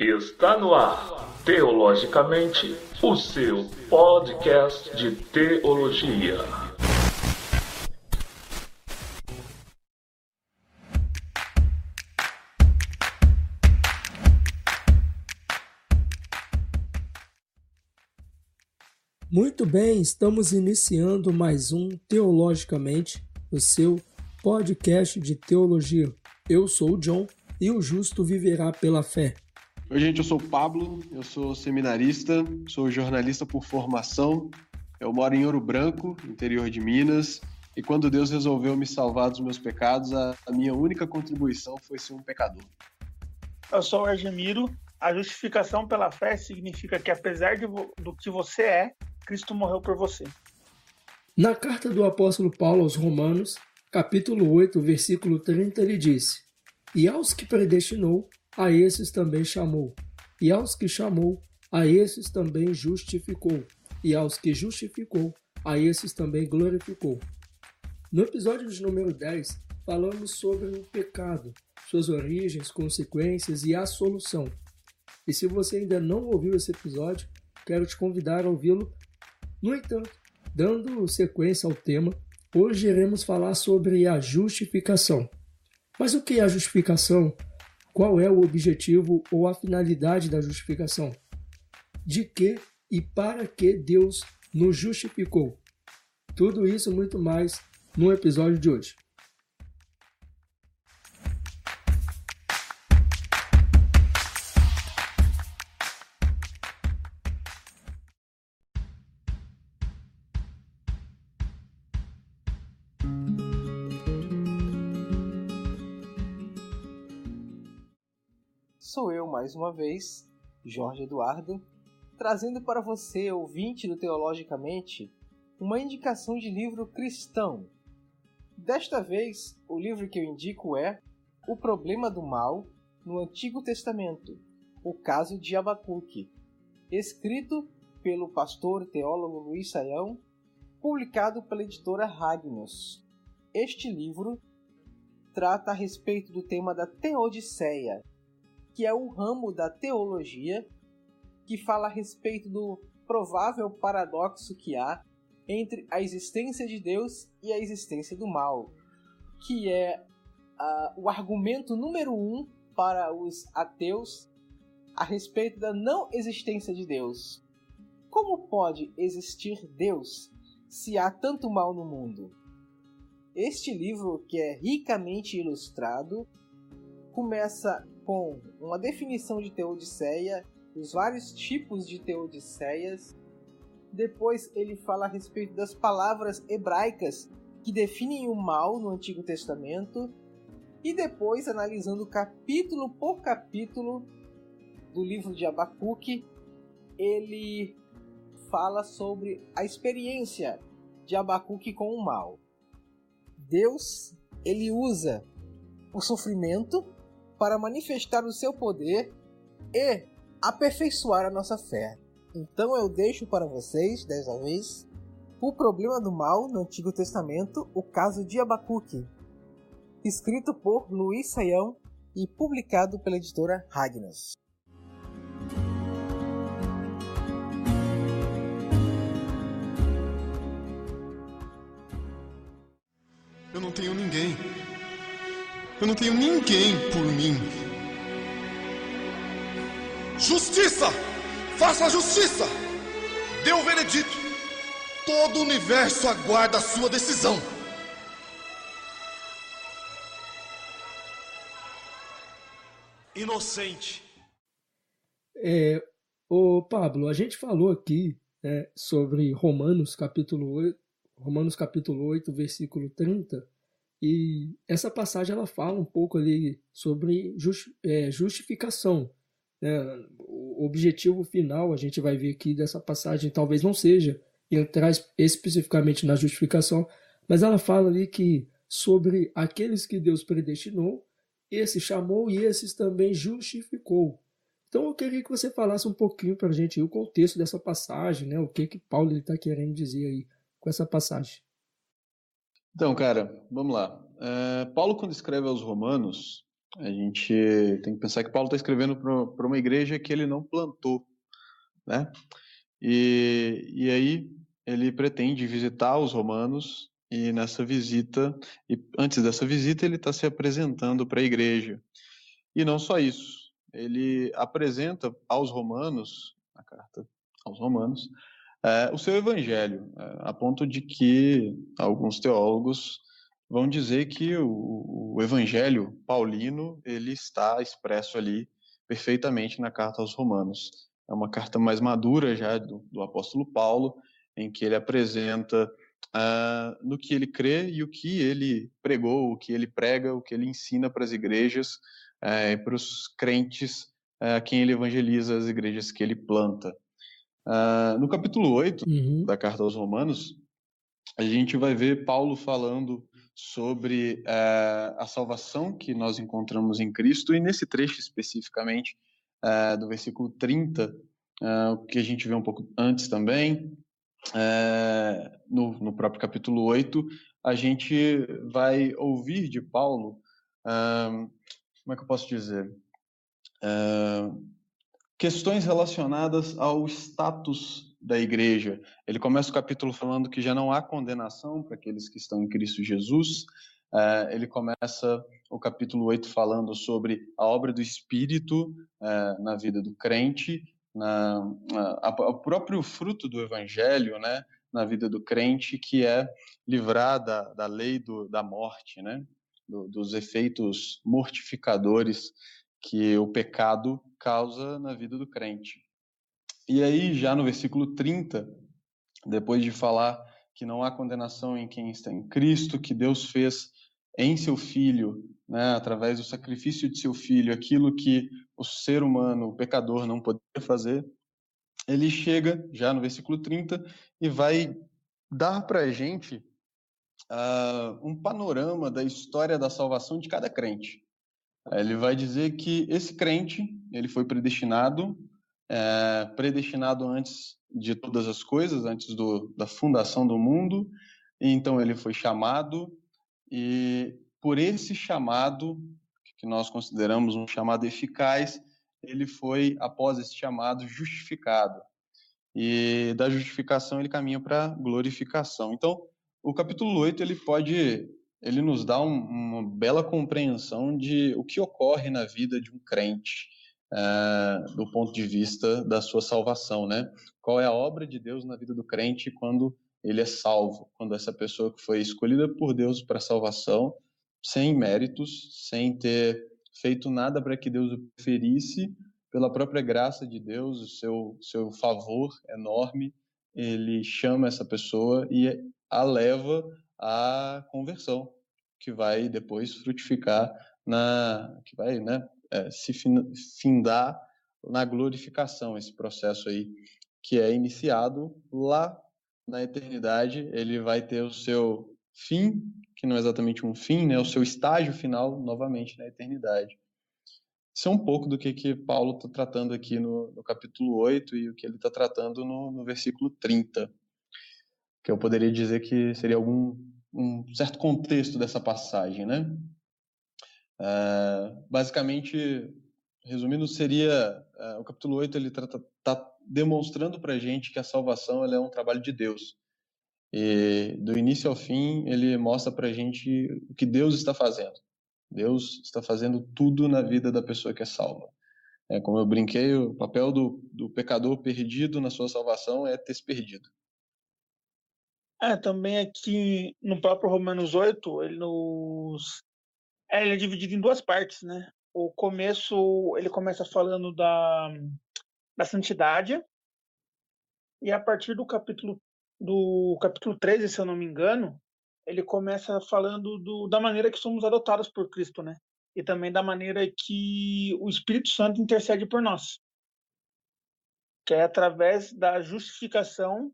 Está no ar, Teologicamente, o seu podcast de teologia. Muito bem, estamos iniciando mais um Teologicamente, o seu podcast de teologia. Eu sou o John e o justo viverá pela fé. Oi, gente, eu sou o Pablo, eu sou seminarista, sou jornalista por formação, eu moro em Ouro Branco, interior de Minas, e quando Deus resolveu me salvar dos meus pecados, a minha única contribuição foi ser um pecador. Eu sou o Argemiro. A justificação pela fé significa que, apesar do que você é, Cristo morreu por você. Na carta do apóstolo Paulo aos Romanos, capítulo 8, versículo 30, ele disse: E aos que predestinou, a esses também chamou. E aos que chamou, a esses também justificou. E aos que justificou, a esses também glorificou. No episódio de número 10, falamos sobre o pecado, suas origens, consequências e a solução. E se você ainda não ouviu esse episódio, quero te convidar a ouvi-lo. No entanto, dando sequência ao tema, hoje iremos falar sobre a justificação. Mas o que é a justificação? Qual é o objetivo ou a finalidade da justificação? De que e para que Deus nos justificou? Tudo isso e muito mais no episódio de hoje. Sou eu mais uma vez, Jorge Eduardo, trazendo para você, ouvinte do Teologicamente, uma indicação de livro cristão. Desta vez, o livro que eu indico é O Problema do Mal no Antigo Testamento, o caso de Abacuque, escrito pelo pastor e teólogo Luiz Saião, publicado pela editora Ragnos. Este livro trata a respeito do tema da Teodiceia, que é o ramo da teologia que fala a respeito do provável paradoxo que há entre a existência de Deus e a existência do mal, que é o argumento número 1 para os ateus a respeito da não existência de Deus. Como pode existir Deus se há tanto mal no mundo? Este livro, que é ricamente ilustrado, começa com uma definição de teodiceia, os vários tipos de teodiceias. Depois ele fala a respeito das palavras hebraicas que definem o mal no Antigo Testamento. E depois, analisando capítulo por capítulo do livro de Abacuque, ele fala sobre a experiência de Abacuque com o mal. Deus, ele usa o sofrimento para manifestar o seu poder e aperfeiçoar a nossa fé. Então eu deixo para vocês, dessa vez, O Problema do Mal no Antigo Testamento, o caso de Abacuque, escrito por Luiz Saião e publicado pela editora Ragnos. Eu não tenho ninguém. Eu não tenho ninguém por mim. Justiça! Faça a justiça! Dê o veredito. Todo o universo aguarda a sua decisão. Inocente. Pablo, a gente falou aqui, né, sobre Romanos capítulo 8, versículo 30, e essa passagem ela fala um pouco ali sobre justificação. Né? O objetivo final, a gente vai ver aqui dessa passagem, talvez não seja entrar especificamente na justificação, mas ela fala ali que sobre aqueles que Deus predestinou, esse chamou e esses também justificou. Então eu queria que você falasse um pouquinho para a gente o contexto dessa passagem, né? O que Paulo está querendo dizer aí com essa passagem. Então, cara, vamos lá. Paulo, quando escreve aos Romanos, A gente tem que pensar que Paulo está escrevendo para uma igreja que ele não plantou, né? E aí ele pretende visitar os romanos e nessa visita, e antes dessa visita ele está se apresentando para a igreja. E não só isso, ele apresenta aos romanos, na carta aos romanos, o seu evangelho, a ponto de que alguns teólogos vão dizer que o evangelho paulino ele está expresso ali perfeitamente na carta aos romanos. É uma carta mais madura já do apóstolo Paulo, em que ele apresenta no que ele crê e o que ele pregou, o que ele prega, o que ele ensina para as igrejas e para os crentes a quem ele evangeliza, as igrejas que ele planta. No capítulo 8 da carta aos Romanos, a gente vai ver Paulo falando sobre a salvação que nós encontramos em Cristo, e nesse trecho especificamente, do versículo 30, o que a gente vê um pouco antes também, no próprio capítulo 8, a gente vai ouvir de Paulo, como é que eu posso dizer? Questões relacionadas ao status da igreja. Ele começa o capítulo falando que já não há condenação para aqueles que estão em Cristo Jesus. Ele começa o capítulo 8 falando sobre a obra do Espírito na vida do crente, o próprio fruto do Evangelho, né, na vida do crente, que é livrar da lei da morte, né, dos efeitos mortificadores que o pecado causa na vida do crente. E aí, já no versículo 30, depois de falar que não há condenação em quem está em Cristo, que Deus fez em seu Filho, né, através do sacrifício de seu Filho, aquilo que o ser humano, o pecador, não poderia fazer, ele chega, já no versículo 30, e vai dar para a gente um panorama da história da salvação de cada crente. Ele vai dizer que esse crente, ele foi predestinado antes de todas as coisas, antes da fundação do mundo, e então ele foi chamado, e por esse chamado, que nós consideramos um chamado eficaz, ele foi, após esse chamado, justificado. E da justificação ele caminha para a glorificação. Então, o capítulo 8, ele nos dá uma bela compreensão de o que ocorre na vida de um crente, do ponto de vista da sua salvação, né? Qual é a obra de Deus na vida do crente quando ele é salvo, quando essa pessoa que foi escolhida por Deus para a salvação, sem méritos, sem ter feito nada para que Deus o preferisse, pela própria graça de Deus, o seu favor enorme, ele chama essa pessoa e a leva à conversão, que vai depois frutificar que vai, né, se findar na glorificação, esse processo aí que é iniciado lá na eternidade. Ele vai ter o seu fim, que não é exatamente um fim, né, o seu estágio final novamente na eternidade. Isso é um pouco do que Paulo está tratando aqui no capítulo 8 e o que ele está tratando no versículo 30, que eu poderia dizer que seria um certo contexto dessa passagem, né? Basicamente, resumindo, seria o capítulo 8, ele está demonstrando para a gente que a salvação ela é um trabalho de Deus. E do início ao fim, ele mostra para a gente o que Deus está fazendo. Deus está fazendo tudo na vida da pessoa que é salva. Como eu brinquei, o papel do pecador perdido na sua salvação é ter se perdido. Também aqui no próprio Romanos 8, ele é dividido em duas partes, né? O começo, ele começa falando da santidade, e a partir do capítulo 13, se eu não me engano, ele começa falando da maneira que somos adotados por Cristo, né? E também da maneira que o Espírito Santo intercede por nós. Que é através da justificação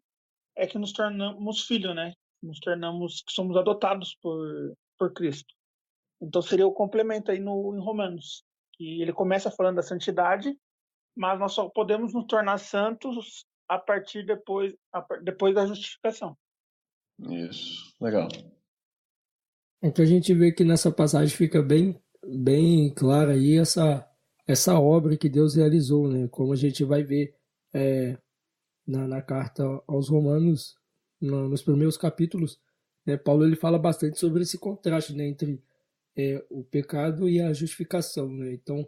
que nos tornamos filhos, né? Que somos adotados por Cristo. Então seria o complemento aí em Romanos. Que ele começa falando da santidade, mas nós só podemos nos tornar santos a partir depois da justificação. Isso, legal. Então a gente vê que nessa passagem fica bem bem clara aí essa obra que Deus realizou, né? Como a gente vai ver é, na carta aos Romanos, nos primeiros capítulos, né? Paulo ele fala bastante sobre esse contraste, né, entre o pecado e a justificação, né? Então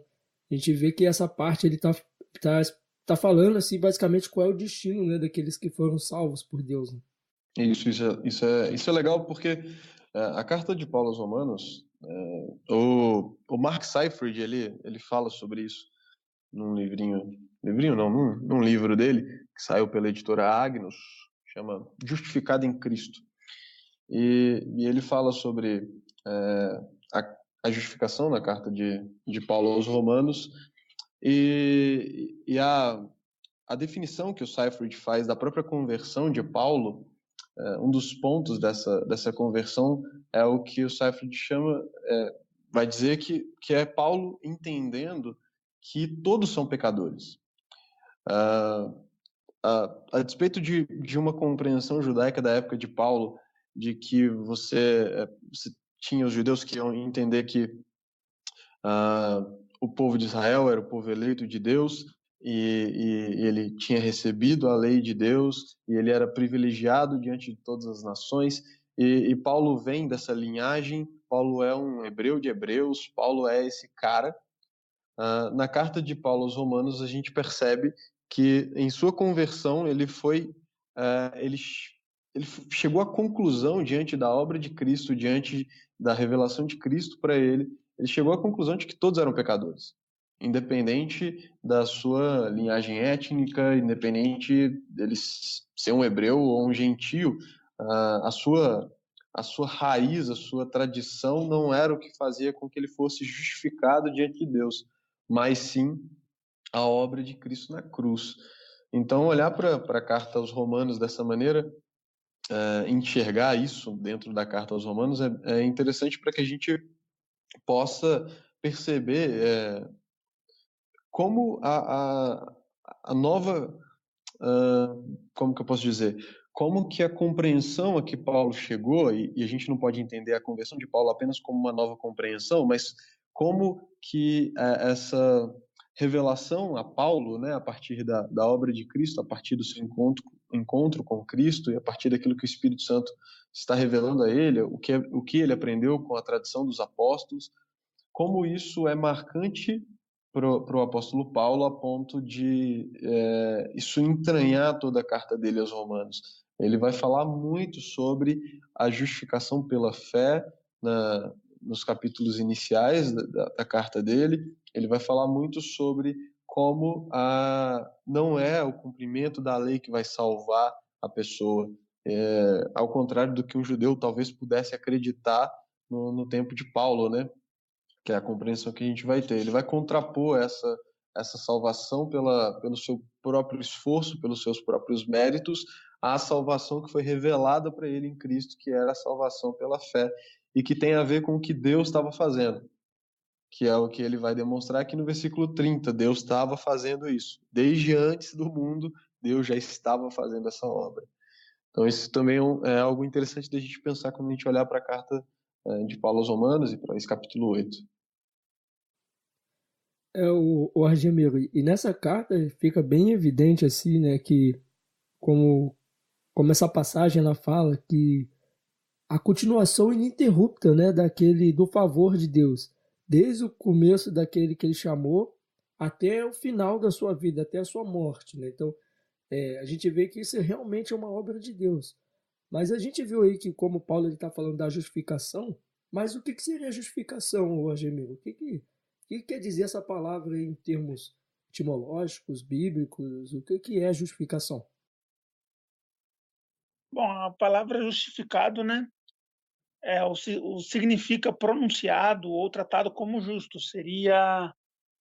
a gente vê que essa parte ele tá, tá falando assim basicamente qual é o destino, né, daqueles que foram salvos por Deus, né? Isso é legal porque a carta de Paulo aos Romanos, o Mark Seifert, ele fala sobre isso num livrinho não, num livro dele, que saiu pela editora Agnus, chama Justificado em Cristo. E ele fala sobre a justificação na carta de Paulo aos Romanos e a definição que o Seifert faz da própria conversão de Paulo. Um dos pontos dessa conversão é o que o Seifert chama, vai dizer que é Paulo entendendo que todos são pecadores. A despeito de uma compreensão judaica da época de Paulo, de que você tinha os judeus que iam entender que o povo de Israel era o povo eleito de Deus, e ele tinha recebido a lei de Deus, e ele era privilegiado diante de todas as nações, e Paulo vem dessa linhagem, Paulo é um hebreu de hebreus, Paulo é esse cara. Na carta de Paulo aos Romanos, a gente percebe que em sua conversão ele chegou à conclusão, diante da obra de Cristo, diante da revelação de Cristo para ele chegou à conclusão de que todos eram pecadores, independente da sua linhagem étnica, independente dele ser um hebreu ou um gentio. A sua raiz, a sua tradição não era o que fazia com que ele fosse justificado diante de Deus, mas sim a obra de Cristo na cruz. Então, olhar para a carta aos Romanos dessa maneira, enxergar isso dentro da carta aos Romanos é interessante para que a gente possa perceber como a nova, como que eu posso dizer, como que a compreensão a que Paulo chegou, e a gente não pode entender a conversão de Paulo apenas como uma nova compreensão, mas como que essa revelação a Paulo, né, a partir da obra de Cristo, a partir do seu encontro com Cristo e a partir daquilo que o Espírito Santo está revelando a ele, o que ele aprendeu com a tradição dos apóstolos, como isso é marcante para o apóstolo Paulo a ponto de isso entranhar toda a carta dele aos Romanos. Ele vai falar muito sobre a justificação pela fé nos capítulos iniciais da carta dele. Ele vai falar muito sobre como não é o cumprimento da lei que vai salvar a pessoa, ao contrário do que um judeu talvez pudesse acreditar no tempo de Paulo, né? Que é a compreensão que a gente vai ter. Ele vai contrapor essa salvação pelo seu próprio esforço, pelos seus próprios méritos, à salvação que foi revelada para ele em Cristo, que era a salvação pela fé, e que tem a ver com o que Deus estava fazendo, que é o que ele vai demonstrar aqui no versículo 30. Deus estava fazendo isso. Desde antes do mundo, Deus já estava fazendo essa obra. Então isso também é algo interessante da gente pensar quando a gente olhar para a carta de Paulo aos Romanos e para esse capítulo 8. O Argemiro, e nessa carta fica bem evidente assim, né, que como essa passagem ela fala que a continuação ininterrupta, né, do favor de Deus, desde o começo daquele que ele chamou até o final da sua vida, até a sua morte, né? Então, a gente vê que isso realmente é uma obra de Deus. Mas a gente viu aí que, como Paulo está falando da justificação, mas o que seria a justificação, Argemiro? O que quer dizer essa palavra em termos etimológicos, bíblicos? O que é justificação? Bom, a palavra justificado, né, significa pronunciado ou tratado como justo. Seria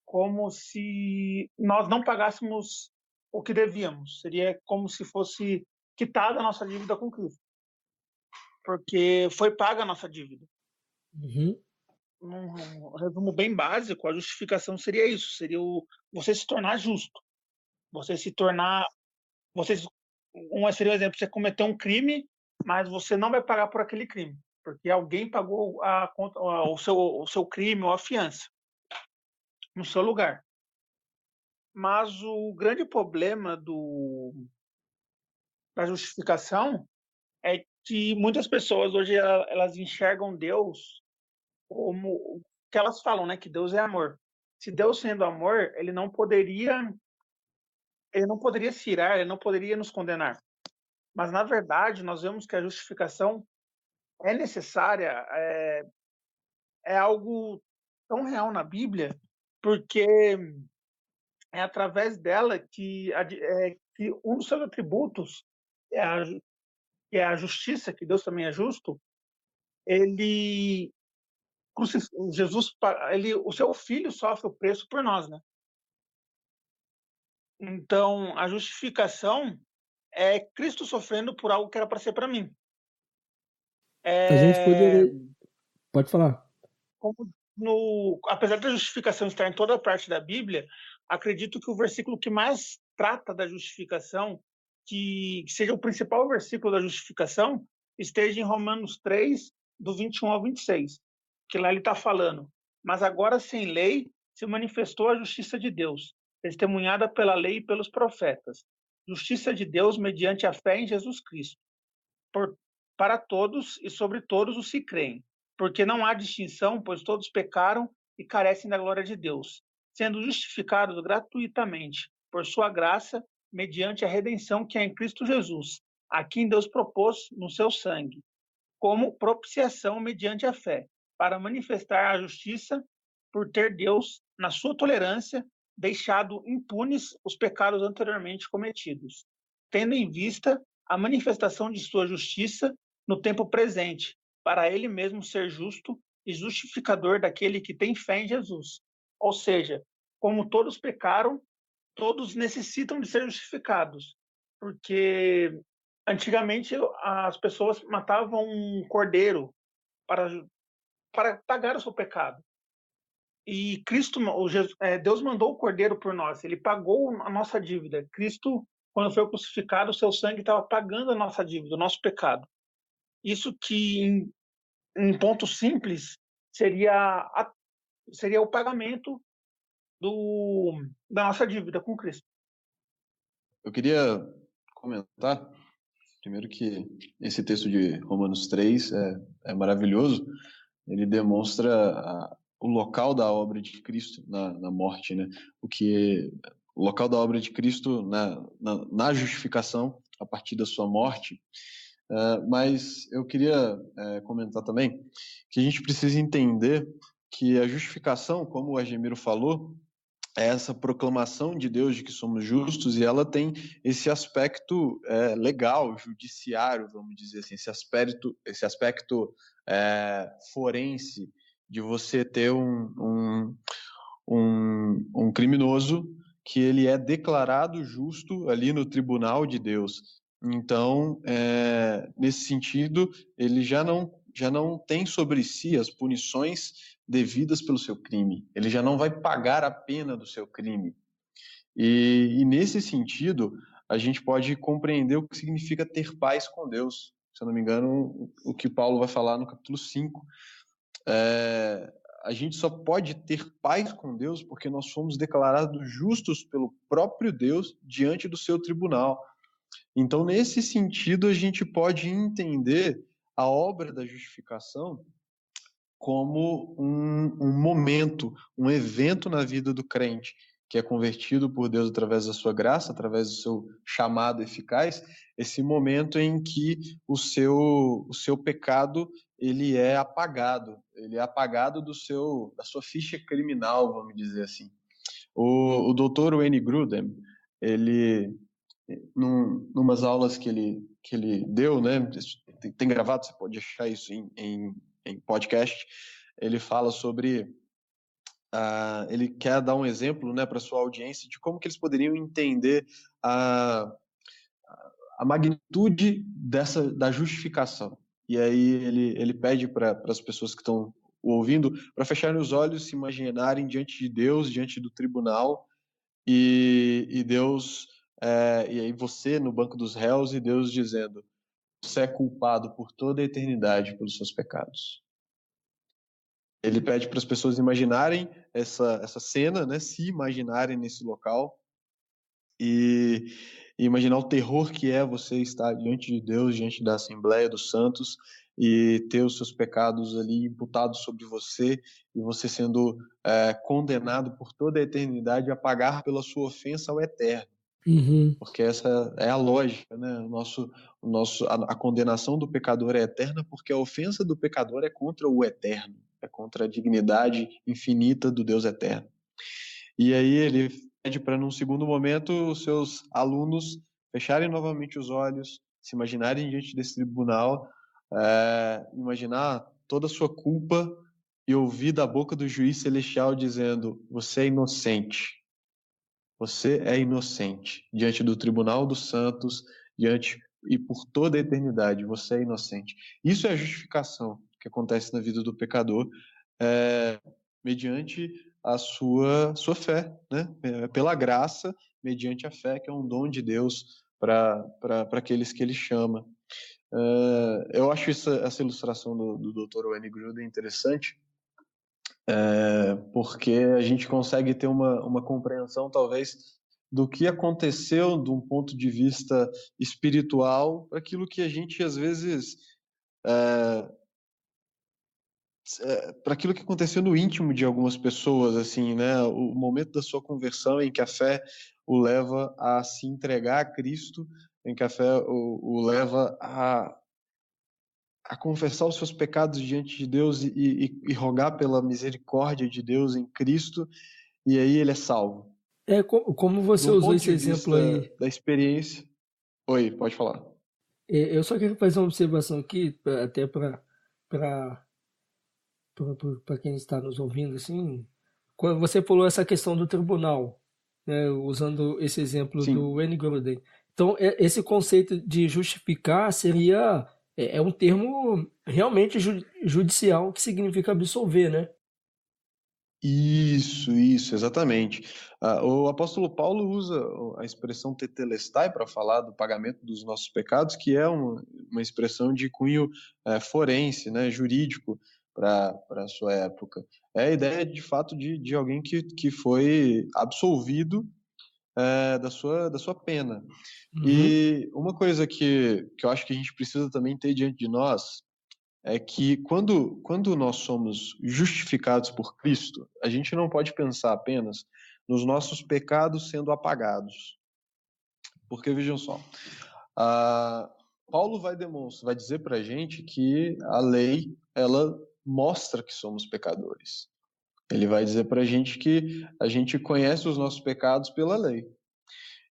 como se nós não pagássemos o que devíamos. Seria como se fosse quitada a nossa dívida com Cristo. Porque foi paga a nossa dívida. Uhum. Num resumo bem básico, a justificação seria isso, seria você se tornar justo. Você se tornar... seria um exemplo, você cometeu um crime, mas você não vai pagar por aquele crime. porque alguém pagou a conta, o seu crime ou a fiança no seu lugar. Mas o grande problema da justificação é que muitas pessoas hoje elas enxergam Deus como o que elas falam, né? Que Deus é amor. Se Deus sendo amor, ele não poderia se irar, ele não poderia nos condenar. Mas na verdade, nós vemos que a justificação é necessária, é algo tão real na Bíblia, porque é através dela que um dos seus atributos é que é a justiça, que Deus também é justo. Ele Jesus, o seu filho sofre o preço por nós, né? Então, a justificação é Cristo sofrendo por algo que era para ser para mim. A gente poderia. Pode falar. Apesar da justificação estar em toda parte da Bíblia, acredito que o versículo que mais trata da justificação, que seja o principal versículo da justificação, esteja em Romanos 3, do 21 ao 26, que lá ele está falando: mas agora sem lei se manifestou a justiça de Deus, testemunhada pela lei e pelos profetas, justiça de Deus mediante a fé em Jesus Cristo, para todos e sobre todos os que creem, porque não há distinção, pois todos pecaram e carecem da glória de Deus, sendo justificados gratuitamente por sua graça, mediante a redenção que é em Cristo Jesus, a quem Deus propôs no seu sangue, como propiciação mediante a fé, para manifestar a justiça por ter Deus, na sua tolerância, deixado impunes os pecados anteriormente cometidos, tendo em vista a manifestação de sua justiça no tempo presente, para ele mesmo ser justo e justificador daquele que tem fé em Jesus. Ou seja, como todos pecaram, todos necessitam de ser justificados, porque antigamente as pessoas matavam um cordeiro para pagar o seu pecado. E Deus mandou o cordeiro por nós, ele pagou a nossa dívida. Cristo, quando foi crucificado, o seu sangue estava pagando a nossa dívida, o nosso pecado. Isso que, em ponto simples, seria o pagamento da nossa dívida com Cristo. Eu queria comentar, primeiro, que esse texto de Romanos 3 é maravilhoso. Ele demonstra o local da obra de Cristo na morte, né? O local da obra de Cristo na justificação, a partir da sua morte. Mas eu queria comentar também que a gente precisa entender que a justificação, como o Argemiro falou, é essa proclamação de Deus de que somos justos, e ela tem esse aspecto legal, judiciário, vamos dizer assim, esse aspecto forense, de você ter um criminoso que ele é declarado justo ali no tribunal de Deus. Então, nesse sentido, ele já não tem sobre si as punições devidas pelo seu crime. Ele já não vai pagar a pena do seu crime. E nesse sentido, a gente pode compreender o que significa ter paz com Deus. Se eu não me engano, o que Paulo vai falar no capítulo 5. A gente só pode ter paz com Deus porque nós fomos declarados justos pelo próprio Deus diante do seu tribunal. Então, nesse sentido, a gente pode entender a obra da justificação como um momento, um evento na vida do crente, que é convertido por Deus através da sua graça, através do seu chamado eficaz, esse momento em que o seu pecado ele é apagado da sua ficha criminal, vamos dizer assim. O Dr. Wayne Grudem, ele, numas aulas que ele deu, né, tem gravado, você pode achar isso em podcast, ele fala sobre ele quer dar um exemplo, né, para sua audiência de como que eles poderiam entender a magnitude da justificação. E aí ele pede para as pessoas que estão ouvindo para fecharem os olhos, se imaginarem diante de Deus, diante do tribunal, e Deus, e aí você no banco dos réus, e Deus dizendo: você é culpado por toda a eternidade pelos seus pecados. Ele pede para as pessoas imaginarem essa cena, né? Se imaginarem nesse local e imaginar o terror que é você estar diante de Deus, diante da Assembleia dos Santos e ter os seus pecados ali imputados sobre você e você sendo condenado por toda a eternidade a pagar pela sua ofensa ao Eterno. Uhum. Porque essa é a lógica, né? A condenação do pecador é eterna porque a ofensa do pecador é contra o Eterno, é contra a dignidade infinita do Deus Eterno. E aí ele pede para, num segundo momento, os seus alunos fecharem novamente os olhos, se imaginarem diante desse tribunal, imaginar toda a sua culpa e ouvir da boca do juiz celestial dizendo: você é inocente. Você é inocente. Diante do tribunal dos santos, e por toda a eternidade, você é inocente. Isso é a justificação que acontece na vida do pecador, mediante a sua fé, né? Pela graça, mediante a fé, que é um dom de Deus para aqueles que ele chama. Eu acho essa ilustração do Dr. Wayne Grudem interessante, porque a gente consegue ter uma compreensão, talvez, do que aconteceu de um ponto de vista espiritual, aquilo que a gente, às vezes, para aquilo que aconteceu no íntimo de algumas pessoas, assim, né? O momento da sua conversão em que a fé o leva a se entregar a Cristo, em que a fé o leva a confessar os seus pecados diante de Deus e rogar pela misericórdia de Deus em Cristo, e aí ele é salvo. Como você usou esse exemplo aí. Da experiência. Oi, pode falar. Eu só quero fazer uma observação aqui, até para quem está nos ouvindo, assim. Quando você falou essa questão do tribunal, né, usando esse exemplo Sim. do Wayne Grudem. Então, esse conceito de justificar seria um termo realmente judicial que significa absolver, né? Isso, exatamente. O apóstolo Paulo usa a expressão tetelestai para falar do pagamento dos nossos pecados, que é uma expressão de cunho forense, né, jurídico para a sua época. É a ideia, de fato, de alguém que foi absolvido da sua pena. Uhum. E uma coisa que eu acho que a gente precisa também ter diante de nós é que quando nós somos justificados por Cristo, a gente não pode pensar apenas nos nossos pecados sendo apagados. Porque, vejam só, Paulo vai dizer para a gente que a lei, ela mostra que somos pecadores. Ele vai dizer para a gente que a gente conhece os nossos pecados pela lei.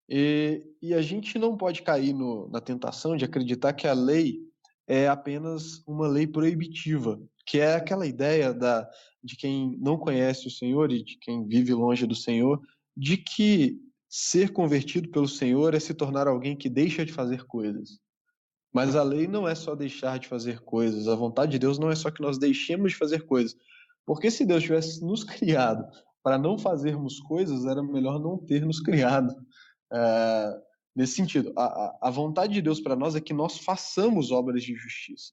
E a gente não pode cair na tentação de acreditar que a lei é apenas uma lei proibitiva, que é aquela ideia de quem não conhece o Senhor e de quem vive longe do Senhor, de que ser convertido pelo Senhor é se tornar alguém que deixa de fazer coisas. Mas a lei não é só deixar de fazer coisas, a vontade de Deus não é só que nós deixemos de fazer coisas. Porque se Deus tivesse nos criado para não fazermos coisas, era melhor não ter nos criado. Nesse sentido, a vontade de Deus para nós é que nós façamos obras de justiça.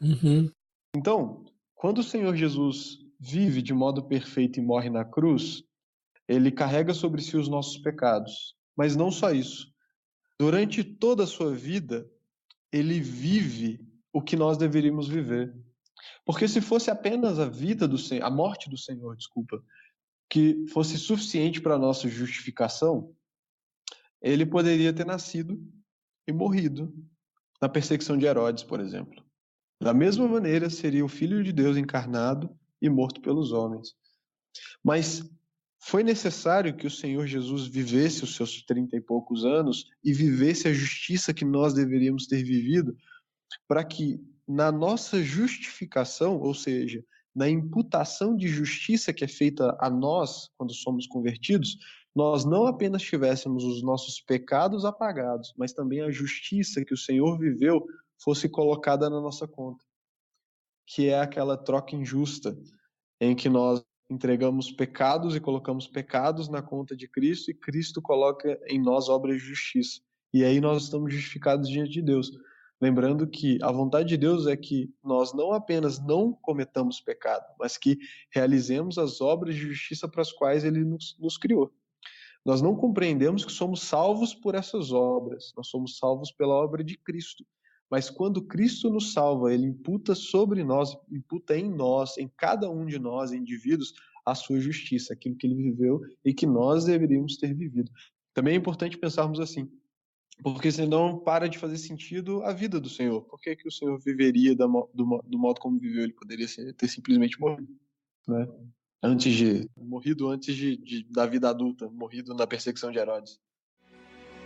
Uhum. Então, quando o Senhor Jesus vive de modo perfeito e morre na cruz, ele carrega sobre si os nossos pecados. Mas não só isso. Durante toda a sua vida, ele vive o que nós deveríamos viver. Porque se fosse apenas a morte do Senhor, que fosse suficiente para a nossa justificação, ele poderia ter nascido e morrido na perseguição de Herodes, por exemplo. Da mesma maneira, seria o Filho de Deus encarnado e morto pelos homens. Mas foi necessário que o Senhor Jesus vivesse os seus 30 e poucos anos e vivesse a justiça que nós deveríamos ter vivido, para que na nossa justificação, ou seja, na imputação de justiça que é feita a nós quando somos convertidos, nós não apenas tivéssemos os nossos pecados apagados, mas também a justiça que o Senhor viveu fosse colocada na nossa conta, que é aquela troca injusta em que nós entregamos pecados e colocamos pecados na conta de Cristo e Cristo coloca em nós obras de justiça. E aí nós estamos justificados diante de Deus. lembrando que a vontade de Deus é que nós não apenas não cometamos pecado, mas que realizemos as obras de justiça para as quais Ele nos criou. Nós não compreendemos que somos salvos por essas obras, nós somos salvos pela obra de Cristo. Mas quando Cristo nos salva, Ele imputa sobre nós, imputa em nós, em cada um de nós, indivíduos, a sua justiça, aquilo que Ele viveu e que nós deveríamos ter vivido. Também é importante pensarmos assim, porque senão para de fazer sentido a vida do Senhor. Por que o Senhor viveria do modo como viveu? Ele poderia ter simplesmente morrido, né? Morrido antes da vida adulta, morrido na perseguição de Herodes.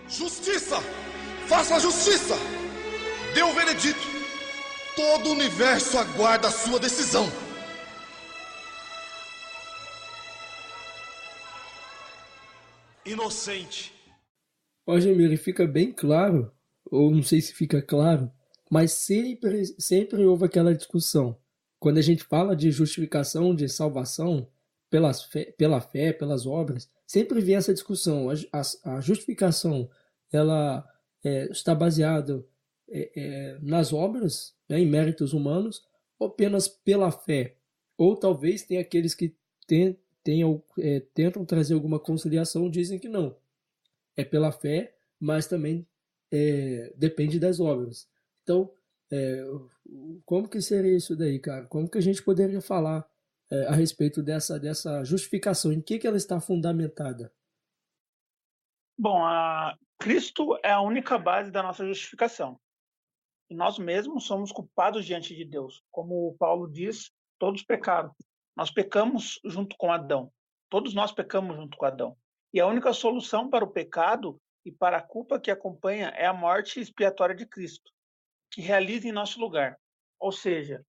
Justiça! Faça a justiça! Dê o veredito! Todo o universo aguarda a sua decisão. Inocente. Ó, Gemiro, fica bem claro, ou não sei se fica claro, mas sempre houve aquela discussão. Quando a gente fala de justificação, de salvação, pela fé, pelas obras, sempre vem essa discussão. A justificação, ela está baseada nas obras, né, em méritos humanos, ou apenas pela fé? Ou talvez tem aqueles que tentam trazer alguma conciliação, dizem que não. É pela fé, mas também depende das obras. Então, como que seria isso daí, cara? Como que a gente poderia falar a respeito dessa justificação? Em que ela está fundamentada? Bom, Cristo é a única base da nossa justificação. E nós mesmos somos culpados diante de Deus. Como Paulo diz, todos pecaram. Nós pecamos junto com Adão. Todos nós pecamos junto com Adão. E a única solução para o pecado e para a culpa que acompanha é a morte expiatória de Cristo, que realiza em nosso lugar. Ou seja,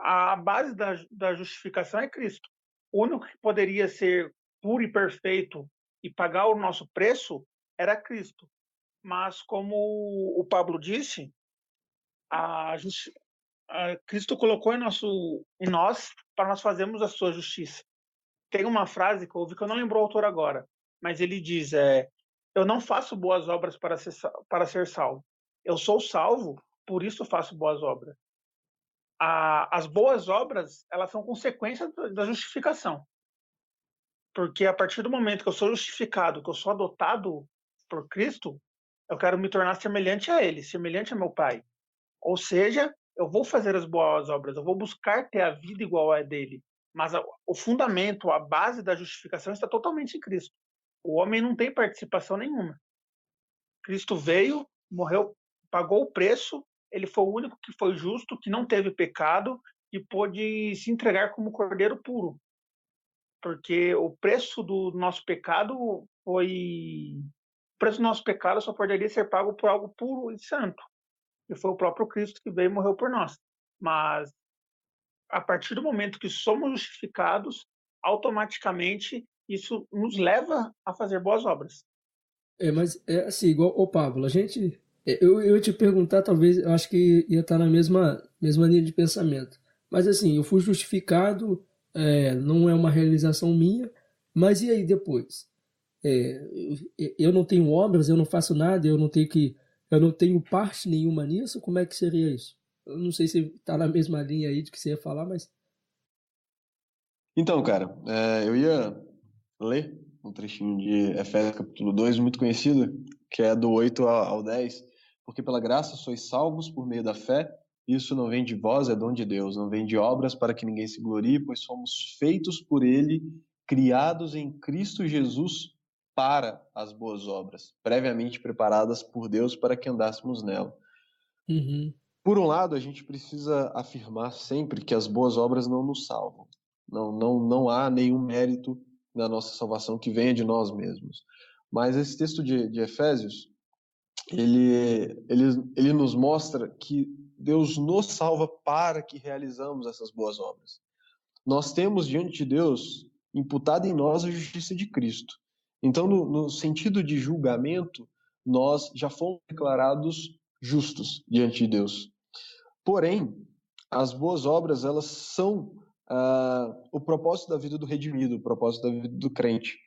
a base da justificação é Cristo. O único que poderia ser puro e perfeito e pagar o nosso preço era Cristo. Mas, como o Pablo disse, Cristo colocou em nós para nós fazermos a sua justiça. Tem uma frase que eu ouvi que eu não lembro o autor agora, mas ele diz, eu não faço boas obras para ser salvo. Eu sou salvo, por isso faço boas obras. As boas obras, elas são consequência da justificação. Porque a partir do momento que eu sou justificado, que eu sou adotado por Cristo, eu quero me tornar semelhante a Ele, semelhante a meu Pai. Ou seja, eu vou fazer as boas obras, eu vou buscar ter a vida igual a dele. Mas o fundamento, a base da justificação está totalmente em Cristo. O homem não tem participação nenhuma. Cristo veio, morreu, pagou o preço, ele foi o único que foi justo, que não teve pecado e pôde se entregar como cordeiro puro. Porque o preço do nosso pecado só poderia ser pago por algo puro e santo. E foi o próprio Cristo que veio e morreu por nós. Mas a partir do momento que somos justificados, automaticamente isso nos leva a fazer boas obras. Mas é assim, igual o Pablo, a gente. Eu ia te perguntar, talvez, eu acho que ia estar na mesma linha de pensamento. Mas assim, eu fui justificado, não é uma realização minha, mas e aí depois? Eu não tenho obras, eu não faço nada, eu não tenho parte nenhuma nisso, como é que seria isso? Eu não sei se está na mesma linha aí de que você ia falar, mas... Então, cara, eu ia ler um trechinho de Efésios capítulo 2, muito conhecido, que é do 8 ao 10, porque pela graça sois salvos por meio da fé, isso não vem de vós, é dom de Deus, não vem de obras para que ninguém se glorie, pois somos feitos por Ele, criados em Cristo Jesus para as boas obras, previamente preparadas por Deus para que andássemos nela. Uhum. Por um lado, a gente precisa afirmar sempre que as boas obras não nos salvam. Não há nenhum mérito na nossa salvação que venha de nós mesmos. Mas esse texto de Efésios, ele nos mostra que Deus nos salva para que realizamos essas boas obras. Nós temos diante de Deus imputada em nós a justiça de Cristo. Então, no sentido de julgamento, nós já fomos declarados justos diante de Deus. Porém, as boas obras, elas são o propósito da vida do redimido, o propósito da vida do crente.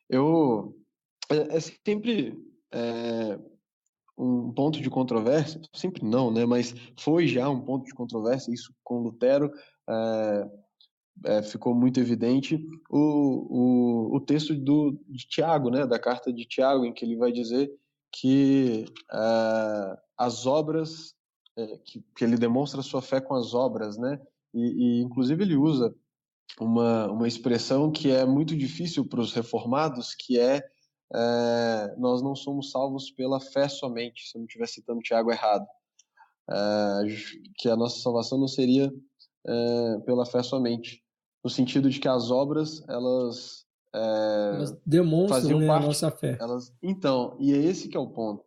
É sempre um ponto de controvérsia, sempre não, né? Mas foi já um ponto de controvérsia, isso com Lutero ficou muito evidente, o texto de Tiago, né? Da carta de Tiago, em que ele vai dizer que as obras, que ele demonstra sua fé com as obras, né? E inclusive ele usa uma expressão que é muito difícil para os reformados, que nós não somos salvos pela fé somente, se eu não estiver citando Tiago errado, que a nossa salvação não seria pela fé somente, no sentido de que as obras, elas demonstram, faziam né, a parte, nossa fé. Então, e é esse que é o ponto.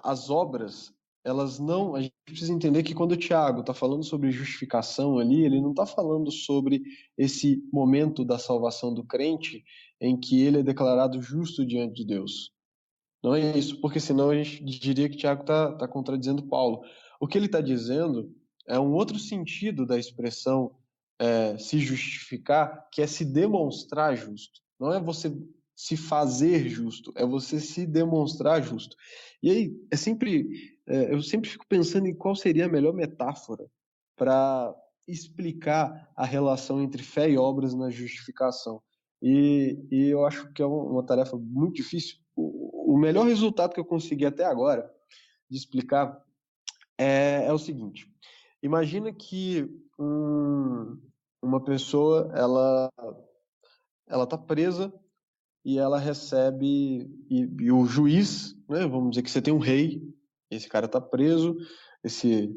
As obras, elas não... A gente precisa entender que quando o Tiago está falando sobre justificação ali, ele não está falando sobre esse momento da salvação do crente em que ele é declarado justo diante de Deus. Não é isso, porque senão a gente diria que Tiago está contradizendo Paulo. O que ele está dizendo é um outro sentido da expressão se justificar, que é se demonstrar justo. Não é você se fazer justo, é você se demonstrar justo. E aí, eu sempre fico pensando em qual seria a melhor metáfora para explicar a relação entre fé e obras na justificação. E eu acho que é uma tarefa muito difícil. O melhor resultado que eu consegui até agora de explicar é o seguinte: imagina que uma pessoa ela está presa e ela recebe, e o juiz, né, vamos dizer que você tem um rei, esse cara está preso, esse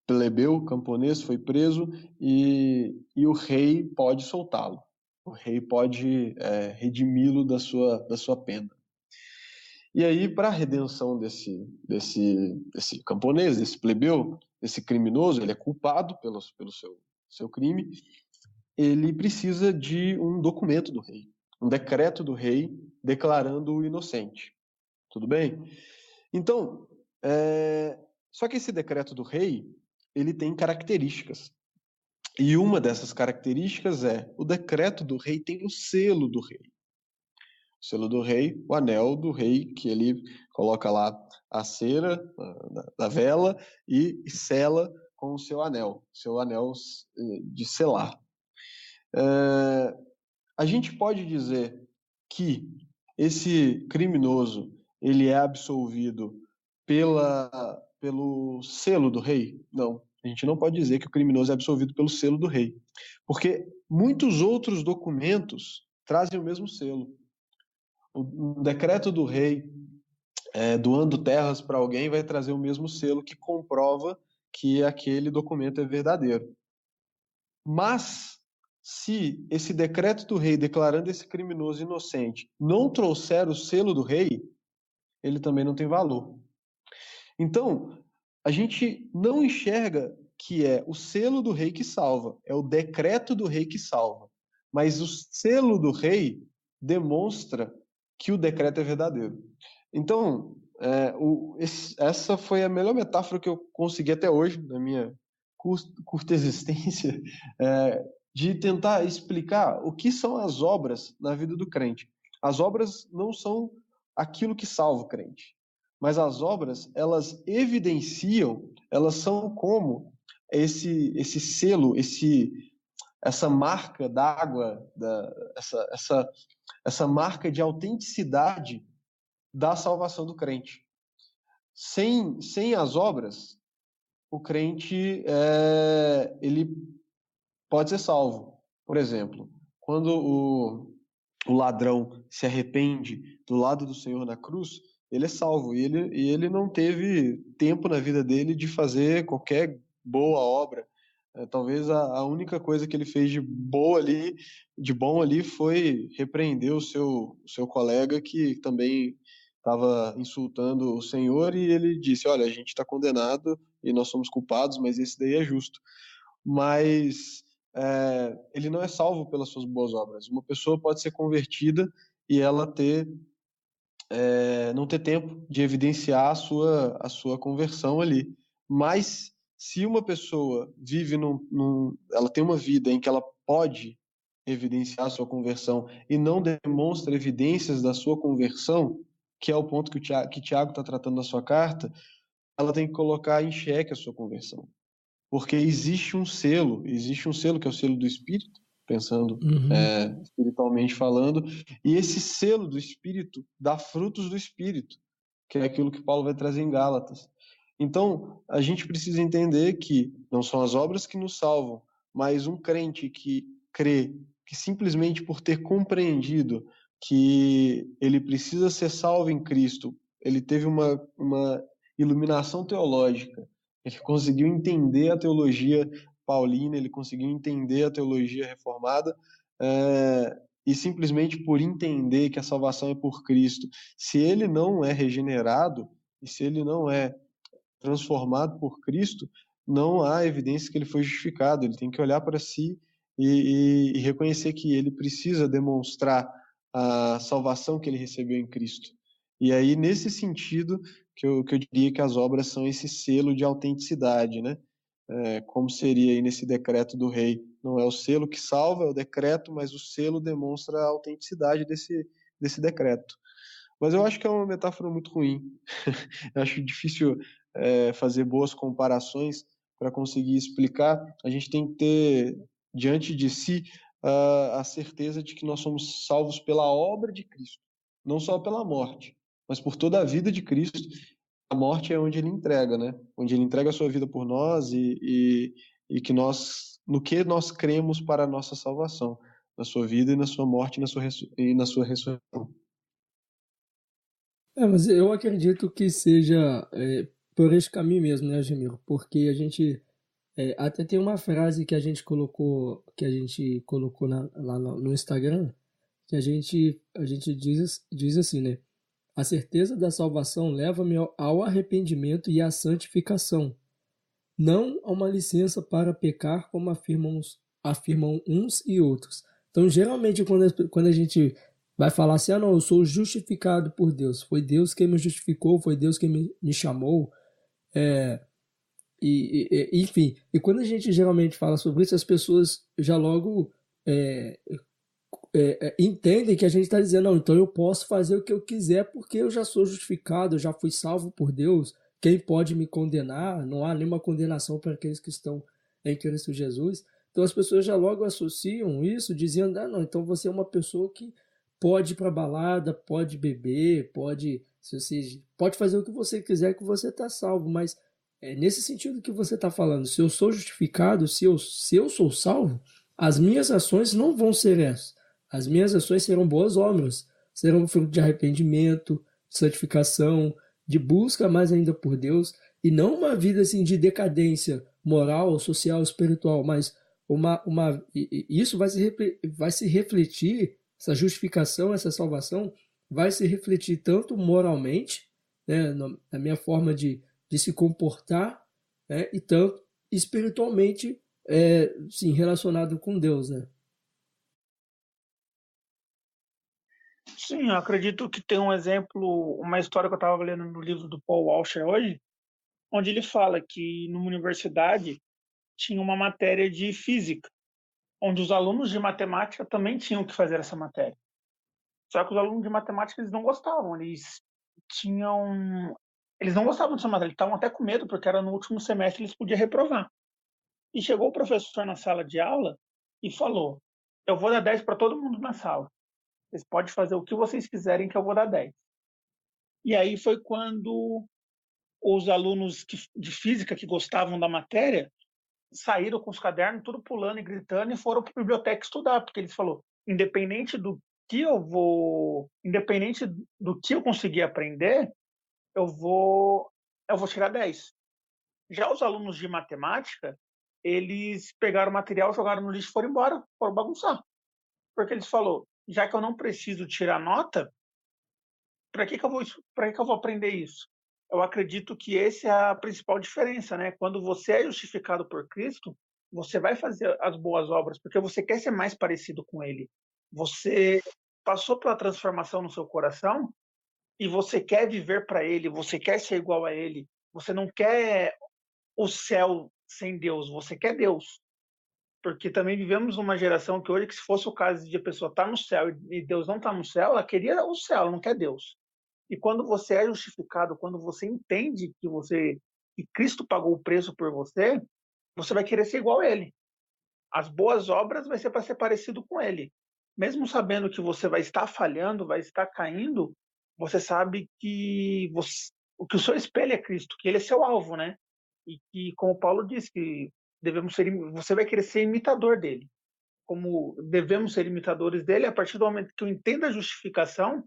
plebeu camponês foi preso e o rei pode soltá-lo. O rei pode redimi-lo da sua pena. E aí, para a redenção desse camponês, desse plebeu, desse criminoso, ele é culpado pelo seu crime, ele precisa de um documento do rei, um decreto do rei declarando-o inocente. Tudo bem? Então, só que esse decreto do rei, ele tem características. E uma dessas características o decreto do rei tem o selo do rei. O selo do rei, o anel do rei, que ele coloca lá a cera da vela e sela com o seu anel de selar. A gente pode dizer que esse criminoso ele é absolvido pelo selo do rei? Não. A gente não pode dizer que o criminoso é absolvido pelo selo do rei, porque muitos outros documentos trazem o mesmo selo. O decreto do rei doando terras para alguém vai trazer o mesmo selo que comprova que aquele documento é verdadeiro. Mas, se esse decreto do rei declarando esse criminoso inocente não trouxer o selo do rei, ele também não tem valor. Então, a gente não enxerga que é o selo do rei que salva, é o decreto do rei que salva. Mas o selo do rei demonstra que o decreto é verdadeiro. Então, essa foi a melhor metáfora que eu consegui até hoje, na minha curta existência, de tentar explicar o que são as obras na vida do crente. As obras não são aquilo que salva o crente, mas as obras, elas evidenciam, elas são como esse selo, essa marca d'água, essa marca de autenticidade da salvação do crente. Sem as obras, o crente ele pode ser salvo. Por exemplo, quando o ladrão se arrepende do lado do Senhor na cruz, ele é salvo. E ele não teve tempo na vida dele de fazer qualquer boa obra. Talvez a única coisa que ele fez de bom ali, foi repreender o seu colega que também estava insultando o Senhor, e ele disse: olha, a gente está condenado e nós somos culpados, mas esse daí é justo. Mas ele não é salvo pelas suas boas obras. Uma pessoa pode ser convertida e ela não ter tempo de evidenciar a sua conversão ali. Mas se uma pessoa vive ela tem uma vida em que ela pode evidenciar a sua conversão e não demonstra evidências da sua conversão, que é o ponto que Tiago está tratando na sua carta, ela tem que colocar em xeque a sua conversão. Porque existe um selo que é o selo do Espírito, pensando espiritualmente falando, e esse selo do Espírito dá frutos do Espírito, que é aquilo que Paulo vai trazer em Gálatas. Então, a gente precisa entender que não são as obras que nos salvam, mas um crente que crê que simplesmente por ter compreendido que ele precisa ser salvo em Cristo, ele teve uma iluminação teológica, ele conseguiu entender a teologia paulina, ele conseguiu entender a teologia reformada, e simplesmente por entender que a salvação é por Cristo, se ele não é regenerado, e se ele não é transformado por Cristo, não há evidência que ele foi justificado. Ele tem que olhar para si e reconhecer que ele precisa demonstrar a salvação que ele recebeu em Cristo. E aí, nesse sentido, que eu diria que as obras são esse selo de autenticidade, né? Como seria aí nesse decreto do rei. Não é o selo que salva, é o decreto, mas o selo demonstra a autenticidade desse decreto. Mas eu acho que é uma metáfora muito ruim. Eu acho difícil fazer boas comparações para conseguir explicar. A gente tem que ter diante de si a certeza de que nós somos salvos pela obra de Cristo, não só pela morte, mas por toda a vida de Cristo. A morte é onde ele entrega, né? Onde ele entrega a sua vida por nós e que no que nós cremos para a nossa salvação, na sua vida e na sua morte e na sua ressurreição. Mas eu acredito que seja por esse caminho mesmo, né, Gemiro? Porque a gente até tem uma frase que a gente colocou lá no Instagram, que a gente diz assim, né? A certeza da salvação leva-me ao arrependimento e à santificação, não a uma licença para pecar, como afirmam uns e outros. Então, geralmente, quando a gente vai falar assim, não, eu sou justificado por Deus, foi Deus quem me justificou, foi Deus quem me chamou, enfim. E quando a gente geralmente fala sobre isso, as pessoas já logo entendem que a gente está dizendo, não, então eu posso fazer o que eu quiser porque eu já sou justificado, eu já fui salvo por Deus, quem pode me condenar? Não há nenhuma condenação para aqueles que estão em Cristo Jesus. Então as pessoas já logo associam isso dizendo, não, então você é uma pessoa que pode ir para balada, pode beber, pode fazer o que você quiser que você está salvo, mas é nesse sentido que você está falando, se eu sou justificado, se eu sou salvo, as minhas ações não vão ser essas. As minhas ações serão boas obras, serão fruto de arrependimento, de santificação, de busca mais ainda por Deus, e não uma vida assim de decadência moral, social, espiritual, mas isso vai se refletir, essa justificação, essa salvação, vai se refletir tanto moralmente, né, na minha forma de se comportar, né, e tanto espiritualmente, sim, relacionado com Deus, né? Sim, eu acredito que tem um exemplo, uma história que eu estava lendo no livro do Paul Washer hoje, onde ele fala que numa universidade tinha uma matéria de física, onde os alunos de matemática também tinham que fazer essa matéria. Só que os alunos de matemática eles não gostavam, eles não gostavam dessa matéria, eles estavam até com medo porque era no último semestre eles podiam reprovar. E chegou o professor na sala de aula e falou: eu vou dar 10 para todo mundo na sala. Vocês podem fazer o que vocês quiserem que eu vou dar 10. E aí foi quando os alunos de física que gostavam da matéria saíram com os cadernos, tudo pulando e gritando, e foram para a biblioteca estudar, porque eles falaram, independente do que eu conseguir aprender, eu vou tirar 10. Já os alunos de matemática, eles pegaram o material, jogaram no lixo e foram embora, foram bagunçar. Porque eles falaram, já que eu não preciso tirar nota, para que eu vou aprender isso? Eu acredito que essa é a principal diferença, né? Quando você é justificado por Cristo, você vai fazer as boas obras porque você quer ser mais parecido com Ele. Você passou pela transformação no seu coração e você quer viver para Ele, você quer ser igual a Ele. Você não quer o céu sem Deus, você quer Deus. Porque também vivemos numa geração que hoje, que se fosse o caso de a pessoa estar no céu e Deus não está no céu, ela queria o céu, ela não quer Deus. E quando você é justificado, quando você entende que Cristo pagou o preço por você, você vai querer ser igual a ele. As boas obras vai ser para ser parecido com ele. Mesmo sabendo que você vai estar falhando, vai estar caindo, você sabe que o que o seu espelho é Cristo, que ele é seu alvo, né? E que, como Paulo disse, que você vai querer ser imitador dele. Como devemos ser imitadores dele, a partir do momento que eu entendo a justificação,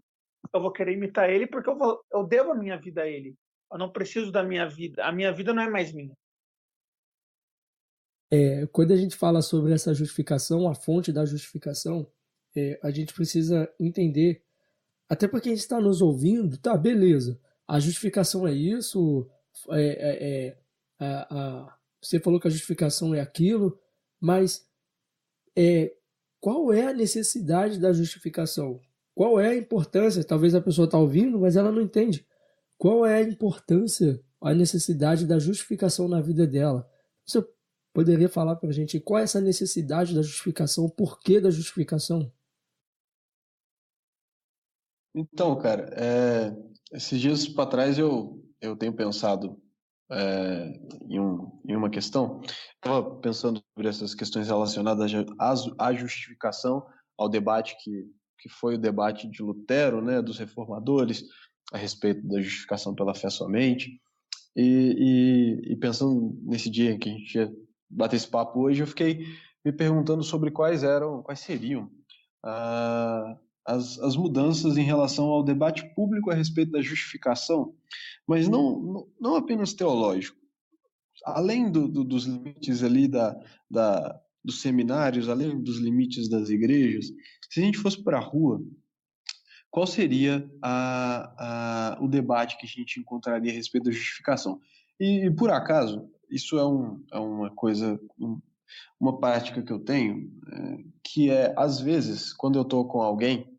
eu vou querer imitar ele porque eu devo a minha vida a ele. Eu não preciso da minha vida. A minha vida não é mais minha. Quando a gente fala sobre essa justificação, a fonte da justificação, a gente precisa entender, até para quem está nos ouvindo, tá, beleza, a justificação é isso, você falou que a justificação é aquilo, mas qual é a necessidade da justificação? Qual é a importância? Talvez a pessoa está ouvindo, mas ela não entende. Qual é a importância, a necessidade da justificação na vida dela? Você poderia falar para a gente qual é essa necessidade da justificação, o porquê da justificação? Então, cara, esses dias para trás eu tenho pensado em uma questão. Estava pensando sobre essas questões relacionadas à justificação, ao debate que foi o debate de Lutero, né, dos reformadores, a respeito da justificação pela fé somente. E pensando nesse dia que a gente ia bater esse papo hoje, eu fiquei me perguntando sobre quais seriam as mudanças em relação ao debate público a respeito da justificação, mas não apenas teológico. Além dos limites ali dos seminários, além dos limites das igrejas, se a gente fosse para a rua, qual seria o debate que a gente encontraria a respeito da justificação? E por acaso, isso é uma coisa, uma prática que eu tenho, que às vezes, quando eu estou com alguém,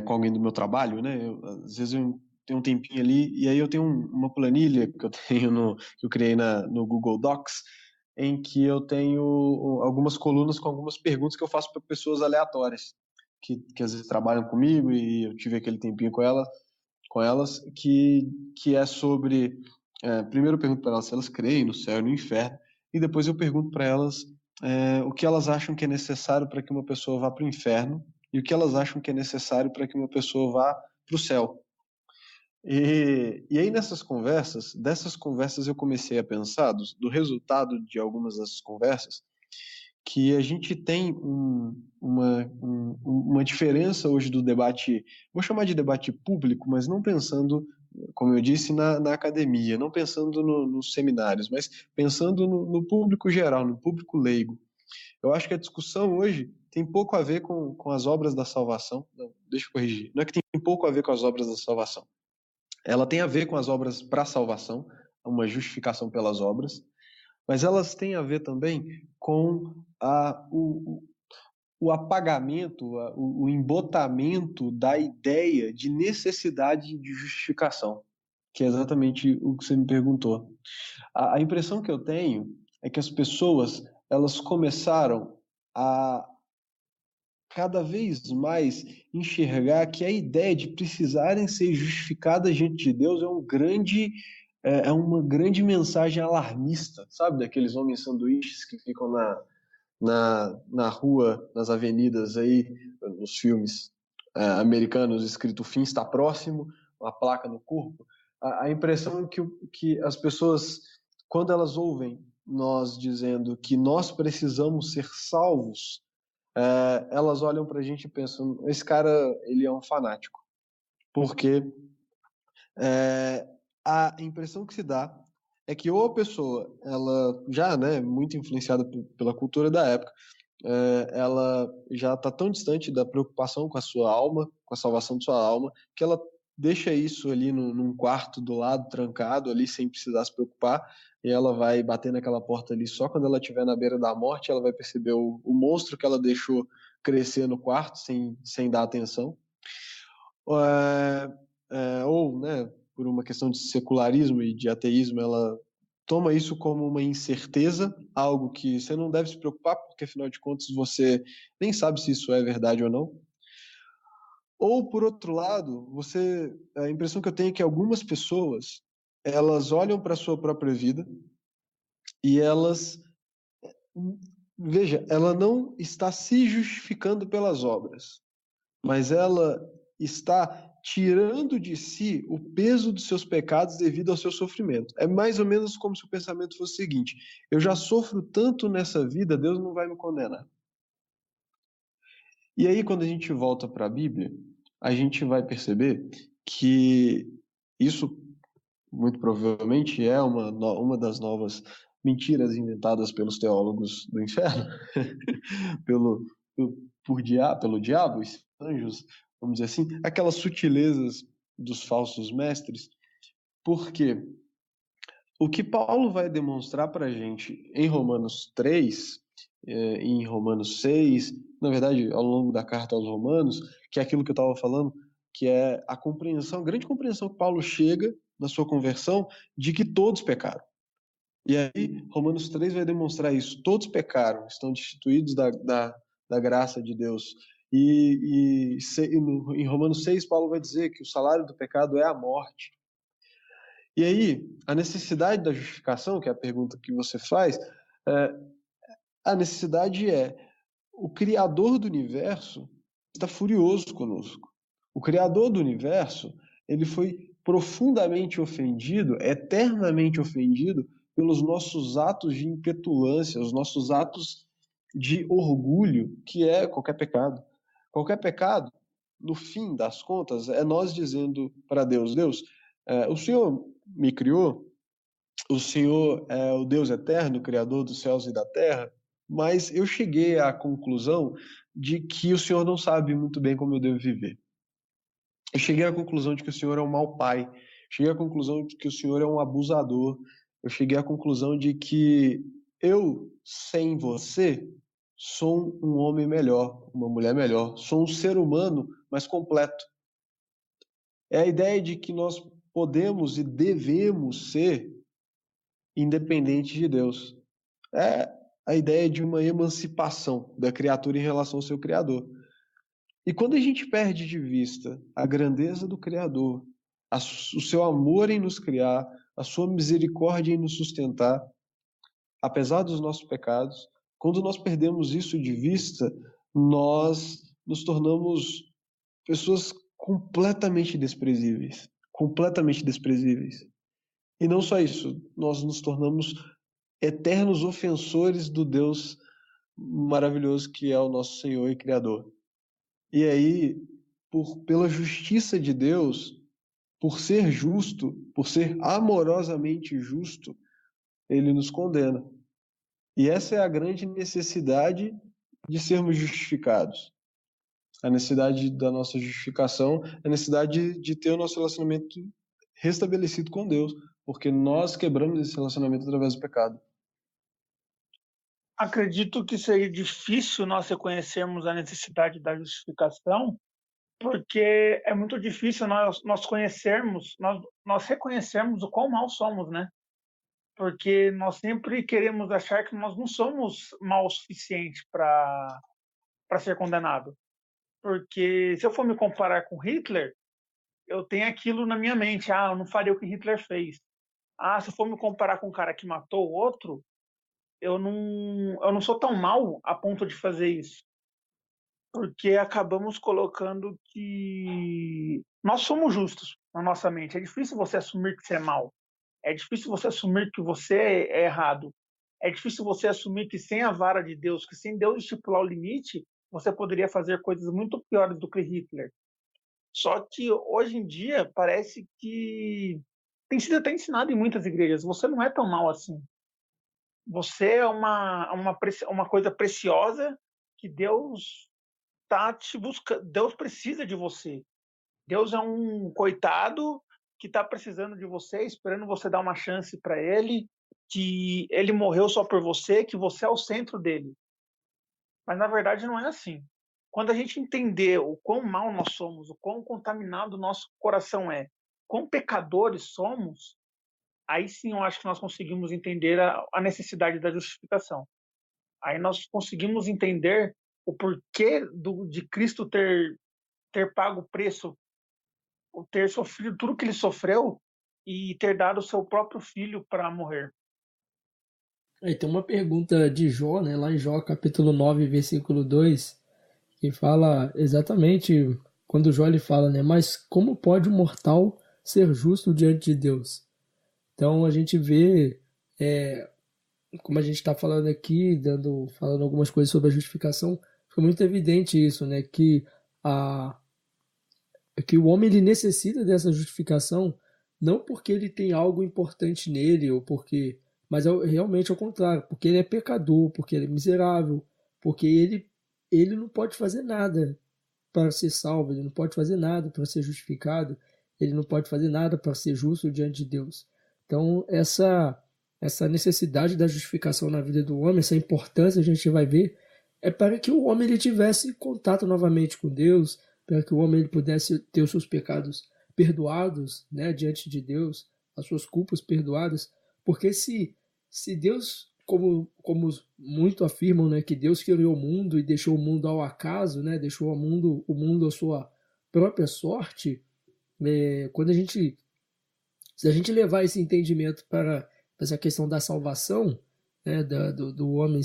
com alguém do meu trabalho, né? Às vezes eu tenho um tempinho ali, e aí eu tenho uma planilha que eu tenho que eu criei no Google Docs, em que eu tenho algumas colunas com algumas perguntas que eu faço para pessoas aleatórias, que às vezes trabalham comigo, e eu tive aquele tempinho com elas, que é sobre... primeiro eu pergunto para elas se elas creem no céu e no inferno, e depois eu pergunto para elas o que elas acham que é necessário para que uma pessoa vá para o inferno, e o que elas acham que é necessário para que uma pessoa vá para o céu. E aí dessas conversas eu comecei a pensar, do resultado de algumas dessas conversas, que a gente tem uma diferença hoje do debate, vou chamar de debate público, mas não pensando, como eu disse, na academia, não pensando nos seminários, mas pensando no público geral, no público leigo. Eu acho que a discussão hoje tem pouco a ver com as obras da salvação. Não, deixa eu corrigir. Não é que tem pouco a ver com as obras da salvação. Ela tem a ver com as obras para a salvação, uma justificação pelas obras, mas elas têm a ver também com o apagamento, o embotamento da ideia de necessidade de justificação, que é exatamente o que você me perguntou. A impressão que eu tenho é que as pessoas elas começaram a cada vez mais enxergar que a ideia de precisarem ser justificadas diante de Deus é uma grande mensagem alarmista, sabe? Daqueles homens sanduíches que ficam na rua, nas avenidas aí, nos filmes americanos, escrito "o fim está próximo", uma placa no corpo. A impressão é que as pessoas, quando elas ouvem nós dizendo que nós precisamos ser salvos, elas olham para a gente e pensam, esse cara, ele é um fanático. Porque a impressão que se dá é que ou a pessoa, ela já, né, muito influenciada pela cultura da época, ela já está tão distante da preocupação com a sua alma, com a salvação de sua alma, que ela deixa isso ali num quarto do lado, trancado ali, sem precisar se preocupar, e ela vai bater naquela porta ali só quando ela estiver na beira da morte, ela vai perceber o monstro que ela deixou crescer no quarto, sem dar atenção. Ou, né, por uma questão de secularismo e de ateísmo, ela toma isso como uma incerteza, algo que você não deve se preocupar, porque afinal de contas você nem sabe se isso é verdade ou não. Ou, por outro lado, a impressão que eu tenho é que algumas pessoas, elas olham para a sua própria vida e veja, ela não está se justificando pelas obras, mas ela está tirando de si o peso dos seus pecados devido ao seu sofrimento. É mais ou menos como se o pensamento fosse o seguinte: eu já sofro tanto nessa vida, Deus não vai me condenar. E aí, quando a gente volta para a Bíblia, a gente vai perceber que isso, muito provavelmente, é uma das novas mentiras inventadas pelos teólogos do inferno, pelo diabo, os anjos, vamos dizer assim, aquelas sutilezas dos falsos mestres. Porque o que Paulo vai demonstrar para a gente em Romanos 3, em Romanos 6, na verdade, ao longo da carta aos Romanos, que é aquilo que eu estava falando, que é a compreensão, a grande compreensão que Paulo chega na sua conversão de que todos pecaram. E aí, Romanos 3 vai demonstrar isso. Todos pecaram, estão destituídos da graça de Deus. Em Romanos 6, Paulo vai dizer que o salário do pecado é a morte. E aí, a necessidade da justificação, que é a pergunta que você faz, a necessidade é: o Criador do universo está furioso conosco. O Criador do universo, ele foi profundamente ofendido, eternamente ofendido, pelos nossos atos de impetulância, os nossos atos de orgulho, que é qualquer pecado. Qualquer pecado, no fim das contas, é nós dizendo para Deus: Deus, o Senhor me criou, o Senhor é o Deus eterno, Criador dos céus e da terra, mas eu cheguei à conclusão de que o Senhor não sabe muito bem como eu devo viver. Eu cheguei à conclusão de que o Senhor é um mau pai. Cheguei à conclusão de que o Senhor é um abusador. Eu cheguei à conclusão de que eu, sem você, sou um homem melhor, uma mulher melhor. Sou um ser humano mais completo. É a ideia de que nós podemos e devemos ser independentes de Deus. É a ideia de uma emancipação da criatura em relação ao seu Criador. E quando a gente perde de vista a grandeza do Criador, o seu amor em nos criar, a sua misericórdia em nos sustentar, apesar dos nossos pecados, quando nós perdemos isso de vista, nós nos tornamos pessoas completamente desprezíveis. Completamente desprezíveis. E não só isso, nós nos tornamos eternos ofensores do Deus maravilhoso que é o nosso Senhor e Criador. E aí, pela justiça de Deus, por ser justo, por ser amorosamente justo, ele nos condena. E essa é a grande necessidade de sermos justificados. A necessidade da nossa justificação, a necessidade de ter o nosso relacionamento restabelecido com Deus, porque nós quebramos esse relacionamento através do pecado. Acredito que seria difícil nós reconhecermos a necessidade da justificação, porque é muito difícil nós reconhecermos o quão mal somos, né? Porque nós sempre queremos achar que nós não somos mal o suficiente para ser condenado. Porque se eu for me comparar com Hitler, eu tenho aquilo na minha mente: eu não faria o que Hitler fez. Se eu for me comparar com um cara que matou o outro, eu não sou tão mal a ponto de fazer isso. Porque acabamos colocando que nós somos justos na nossa mente. É difícil você assumir que você é mal. É difícil você assumir que você é errado. É difícil você assumir que sem a vara de Deus, que sem Deus estipular o limite, você poderia fazer coisas muito piores do que Hitler. Só que hoje em dia parece que tem sido até ensinado em muitas igrejas: você não é tão mal assim. Você é uma coisa preciosa que Deus tá te buscando. Deus precisa de você. Deus é um coitado que está precisando de você, esperando você dar uma chance para ele, que ele morreu só por você, que você é o centro dele. Mas na verdade não é assim. Quando a gente entender o quão mal nós somos, o quão contaminado o nosso coração é, quão pecadores somos, aí sim eu acho que nós conseguimos entender a necessidade da justificação. Aí nós conseguimos entender o porquê de Cristo ter ter pago o preço, ou ter sofrido tudo que ele sofreu e ter dado o seu próprio filho para morrer. Aí tem uma pergunta de Jó, né, lá em Jó capítulo 9, versículo 2, que fala exatamente quando Jó ele fala, né, mas como pode o mortal ser justo diante de Deus? Então a gente vê, como a gente está falando aqui, falando algumas coisas sobre a justificação, fica muito evidente isso, né, a, que o homem ele necessita dessa justificação não porque ele tem algo importante nele ou porque, mas realmente ao contrário, porque ele é pecador, porque ele é miserável, porque ele não pode fazer nada para ser salvo, ele não pode fazer nada para ser justificado, ele não pode fazer nada para ser justo diante de Deus. Então essa necessidade da justificação na vida do homem, essa importância a gente vai ver é para que o homem ele tivesse contato novamente com Deus, para que o homem ele pudesse ter os seus pecados perdoados, né, diante de Deus, as suas culpas perdoadas, porque se Deus, como muito afirmam, né, que Deus criou o mundo e deixou o mundo ao acaso, né, deixou o mundo à sua própria sorte, se a gente levar esse entendimento para essa questão da salvação, né, do homem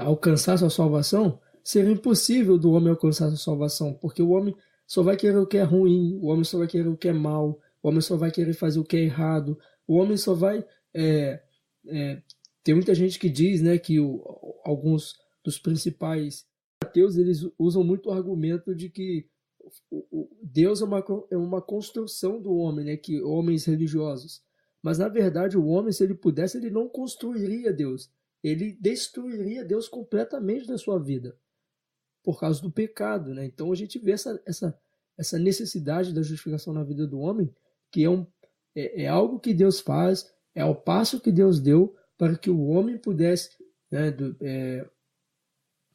alcançar sua salvação, seria impossível do homem alcançar sua salvação, porque o homem só vai querer o que é ruim, o homem só vai querer o que é mal, o homem só vai querer fazer o que é errado, o homem só vai... tem muita gente que diz, né, que alguns dos principais ateus eles usam muito o argumento de que Deus é uma construção do homem, né, que homens religiosos. Mas na verdade o homem, se ele pudesse, ele não construiria Deus. Ele destruiria Deus completamente da sua vida por causa do pecado, né? Então a gente vê essa necessidade da justificação na vida do homem, que é algo que Deus faz, é o passo que Deus deu para que o homem pudesse, né,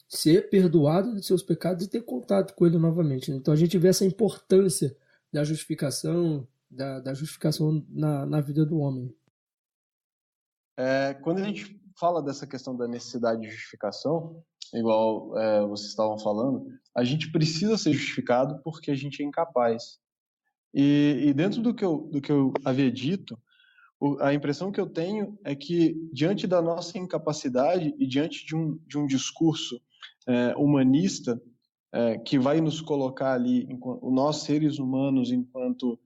ser perdoado de seus pecados e ter contato com ele novamente. Então a gente vê essa importância da justificação, da justificação na vida do homem. Quando a gente fala dessa questão da necessidade de justificação, igual vocês estavam falando, a gente precisa ser justificado porque a gente é incapaz. E dentro do que eu havia dito, a impressão que eu tenho é que, diante da nossa incapacidade e diante de um discurso humanista que vai nos colocar ali, nós seres humanos, enquanto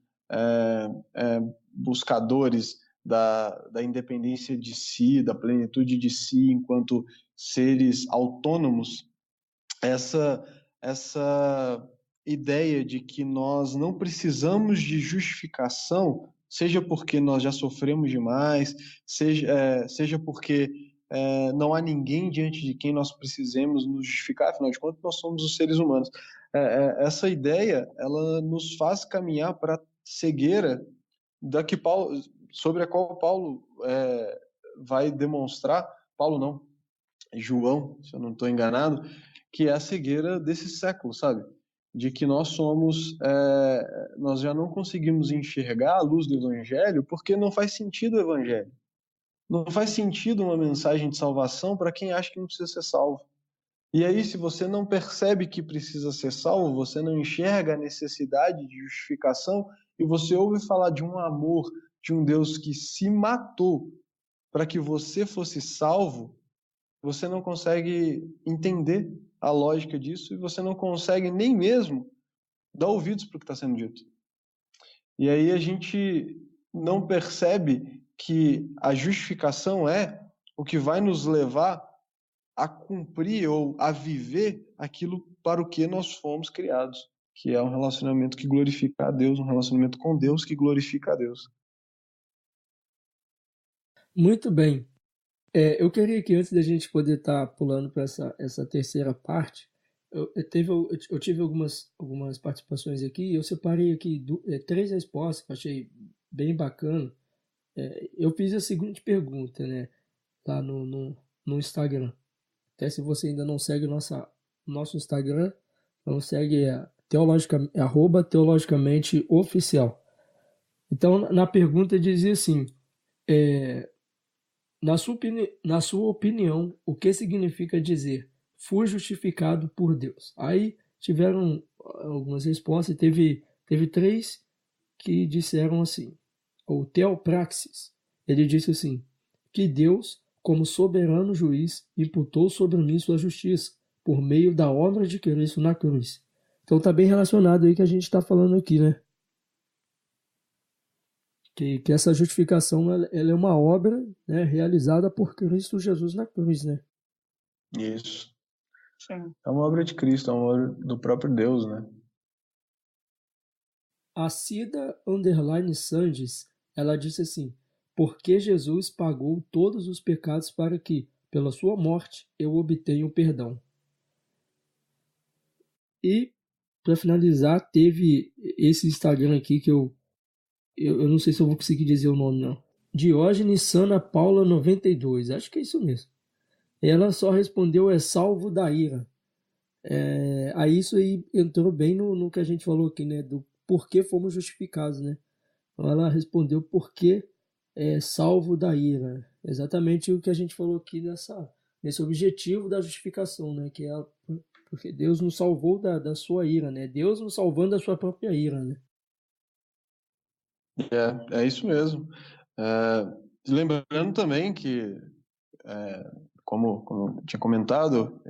buscadores da independência de si, da plenitude de si, enquanto seres autônomos, essa ideia de que nós não precisamos de justificação, seja porque nós já sofremos demais, seja porque não há ninguém diante de quem nós precisemos nos justificar, afinal de contas nós somos os seres humanos. Essa ideia, ela nos faz caminhar para a cegueira sobre a qual Paulo vai demonstrar, Paulo não, João, se eu não estou enganado, que é a cegueira desse século, sabe? De que nós já não conseguimos enxergar a luz do Evangelho porque não faz sentido o Evangelho. Não faz sentido uma mensagem de salvação para quem acha que não precisa ser salvo. E aí, se você não percebe que precisa ser salvo, você não enxerga a necessidade de justificação e você ouve falar de um amor, de um Deus que se matou para que você fosse salvo, você não consegue entender a lógica disso e você não consegue nem mesmo dar ouvidos para o que está sendo dito. E aí a gente não percebe que a justificação é o que vai nos levar a cumprir ou a viver aquilo para o que nós fomos criados, que é um relacionamento que glorifica a Deus, um relacionamento com Deus que glorifica a Deus. Muito bem. Eu queria que antes da gente poder estar pulando para essa terceira parte, eu tive algumas participações aqui e eu separei aqui 3 respostas que eu achei bem bacana. Eu fiz a seguinte pergunta, né, lá no Instagram. Até se você ainda não segue nosso Instagram, não segue @teologicamente-oficial. Então, na pergunta dizia assim, na sua opinião, o que significa dizer fui justificado por Deus? Aí tiveram algumas respostas, e teve 3 que disseram assim. O Theopraxis, ele disse assim, que Deus, como soberano juiz, imputou sobre mim sua justiça, por meio da obra de Cristo na cruz. Então está bem relacionado aí que a gente está falando aqui, né? Que essa justificação ela é uma obra, né, realizada por Cristo Jesus na cruz, né? Isso. Sim. É uma obra de Cristo, é uma obra do próprio Deus, né? A Cida Sandes, ela disse assim, porque Jesus pagou todos os pecados para que, pela sua morte, eu obtenha o perdão. E, para finalizar, teve esse Instagram aqui que eu não sei se eu vou conseguir dizer o nome, não. Diógenes Sana Paula 92, acho que é isso mesmo. Ela só respondeu é salvo da ira. Aí isso aí entrou bem no que a gente falou aqui, né? Do porquê fomos justificados, né? Então ela respondeu porquê salvo da ira. Exatamente o que a gente falou aqui nesse objetivo da justificação, né? Que é porque Deus nos salvou da sua ira, né? Deus nos salvando da sua própria ira, né? É isso mesmo. Lembrando também que, como eu tinha comentado,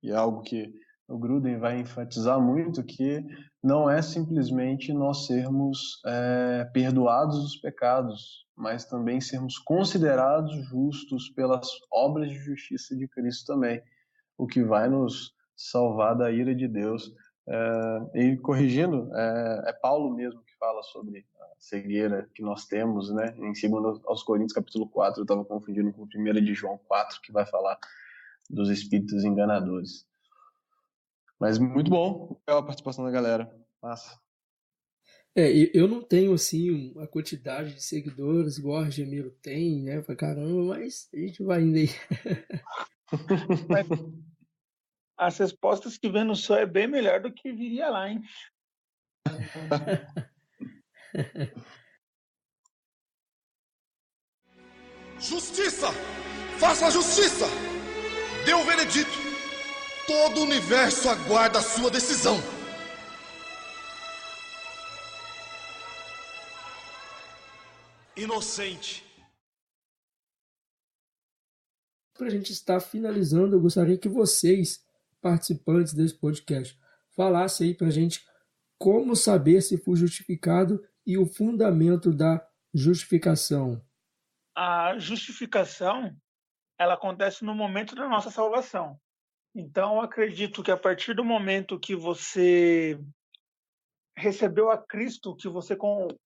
e é algo que o Gruden vai enfatizar muito, que não é simplesmente nós sermos perdoados dos pecados, mas também sermos considerados justos pelas obras de justiça de Cristo também, o que vai nos salvar da ira de Deus. E corrigindo, é Paulo mesmo que fala sobre a cegueira que nós temos, né? Em 2 aos Coríntios, capítulo 4, eu estava confundindo com 1 de João 4, que vai falar dos espíritos enganadores. Mas muito bom a participação da galera. Massa. Eu não tenho, assim, a quantidade de seguidores igual a Argemiro tem, né? Pra caramba, mas a gente vai indo aí. As respostas que vem no céu é bem melhor do que viria lá, hein? Justiça! Faça a justiça! Dê o veredito! Todo o universo aguarda a sua decisão. Inocente. Para a gente estar finalizando, eu gostaria que vocês, participantes desse podcast, falassem aí para a gente como saber se fui justificado e o fundamento da justificação. A justificação, ela acontece no momento da nossa salvação. Então, eu acredito que a partir do momento que você recebeu a Cristo, que você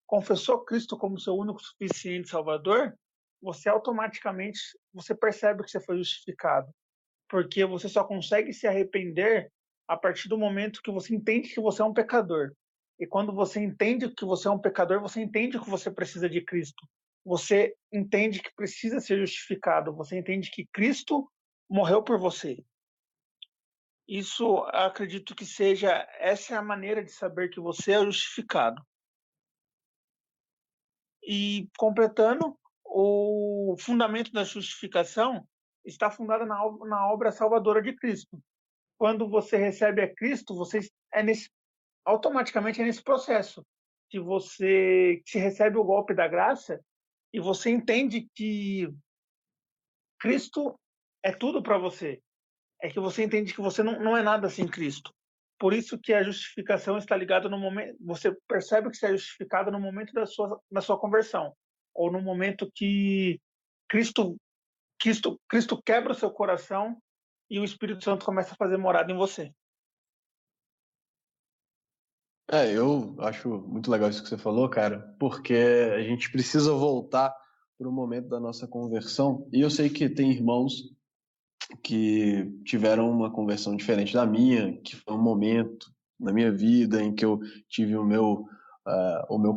confessou Cristo como seu único suficiente Salvador, você automaticamente você percebe que você foi justificado, porque você só consegue se arrepender a partir do momento que você entende que você é um pecador. E quando você entende que você é um pecador, você entende que você precisa de Cristo. Você entende que precisa ser justificado. Você entende que Cristo morreu por você. Isso, acredito que essa é a maneira de saber que você é justificado. E completando, o fundamento da justificação está fundado na obra salvadora de Cristo. Quando você recebe a Cristo, automaticamente é nesse processo que você recebe o golpe da graça e você entende que Cristo é tudo para você. É que você entende que você não é nada sem Cristo. Por isso que a justificação está ligada no momento. Você percebe que você é justificado no momento da sua conversão, ou no momento que Cristo quebra o seu coração e o Espírito Santo começa a fazer morada em você. Eu acho muito legal isso que você falou, cara, porque a gente precisa voltar para o momento da nossa conversão. E eu sei que tem irmãos que tiveram uma conversão diferente da minha, que foi um momento na minha vida em que eu tive o meu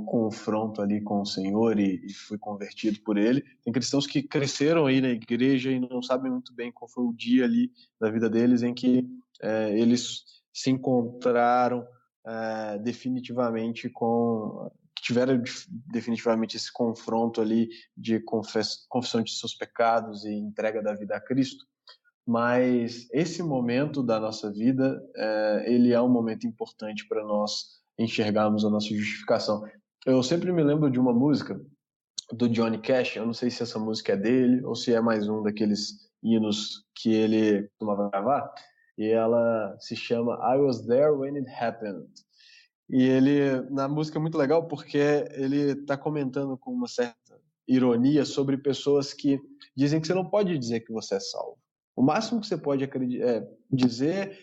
confronto ali com o Senhor e fui convertido por Ele. Tem cristãos que cresceram aí na igreja e não sabem muito bem qual foi o dia ali da vida deles em que eles se encontraram definitivamente que tiveram definitivamente esse confronto ali de confissão de seus pecados e entrega da vida a Cristo. mas esse momento da nossa vida, ele é um momento importante para nós enxergarmos a nossa justificação. Eu sempre me lembro de uma música do Johnny Cash, eu não sei se essa música é dele ou se é mais um daqueles hinos que ele costumava gravar, e ela se chama I Was There When It Happened. E ele, na música é muito legal porque ele está comentando com uma certa ironia sobre pessoas que dizem que você não pode dizer que você é salvo. O máximo que você pode dizer,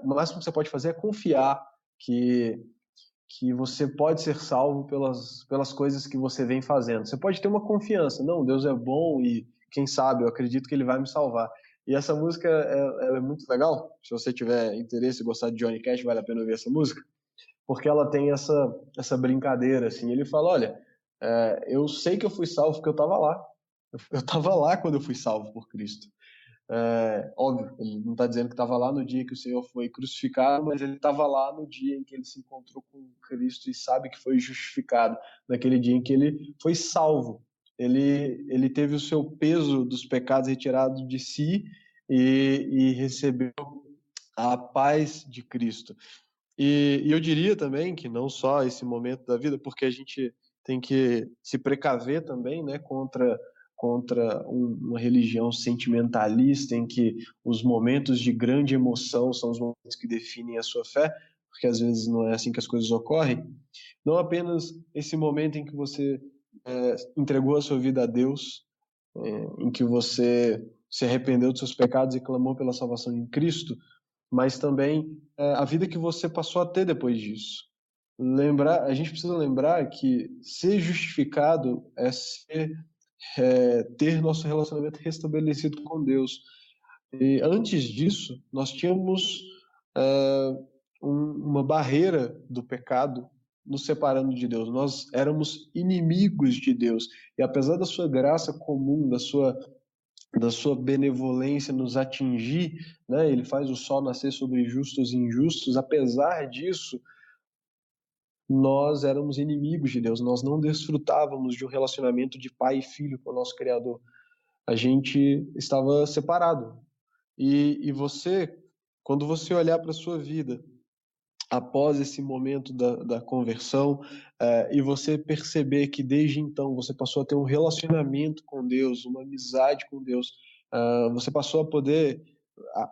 o máximo que você pode fazer é confiar que você pode ser salvo pelas coisas que você vem fazendo. Você pode ter uma confiança, não, Deus é bom e quem sabe, eu acredito que Ele vai me salvar. E essa música ela é muito legal, se você tiver interesse e gostar de Johnny Cash, vale a pena ouvir essa música, porque ela tem essa brincadeira, assim, ele fala, olha, eu sei que eu fui salvo porque eu estava lá, eu estava lá quando eu fui salvo por Cristo. Óbvio, ele não está dizendo que estava lá no dia que o Senhor foi crucificado, mas ele estava lá no dia em que ele se encontrou com Cristo e sabe que foi justificado, naquele dia em que ele foi salvo. Ele teve o seu peso dos pecados retirado de si e recebeu a paz de Cristo. E eu diria também que não só esse momento da vida, porque a gente tem que se precaver também, né, contra uma religião sentimentalista em que os momentos de grande emoção são os momentos que definem a sua fé, porque às vezes não é assim que as coisas ocorrem. Não apenas esse momento em que você entregou a sua vida a Deus, em que você se arrependeu dos seus pecados e clamou pela salvação em Cristo, mas também a vida que você passou a ter depois disso. A gente precisa lembrar que ser justificado é ter nosso relacionamento restabelecido com Deus. E antes disso, nós tínhamos uma barreira do pecado nos separando de Deus. Nós éramos inimigos de Deus. E apesar da sua graça comum, da sua benevolência nos atingir, né? Ele faz o sol nascer sobre justos e injustos. Apesar disso, nós éramos inimigos de Deus. Nós não desfrutávamos de um relacionamento de pai e filho com o nosso Criador. A gente estava separado. E você, quando você olhar para a sua vida, após esse momento da conversão, e você perceber que desde então você passou a ter um relacionamento com Deus, uma amizade com Deus, você passou a poder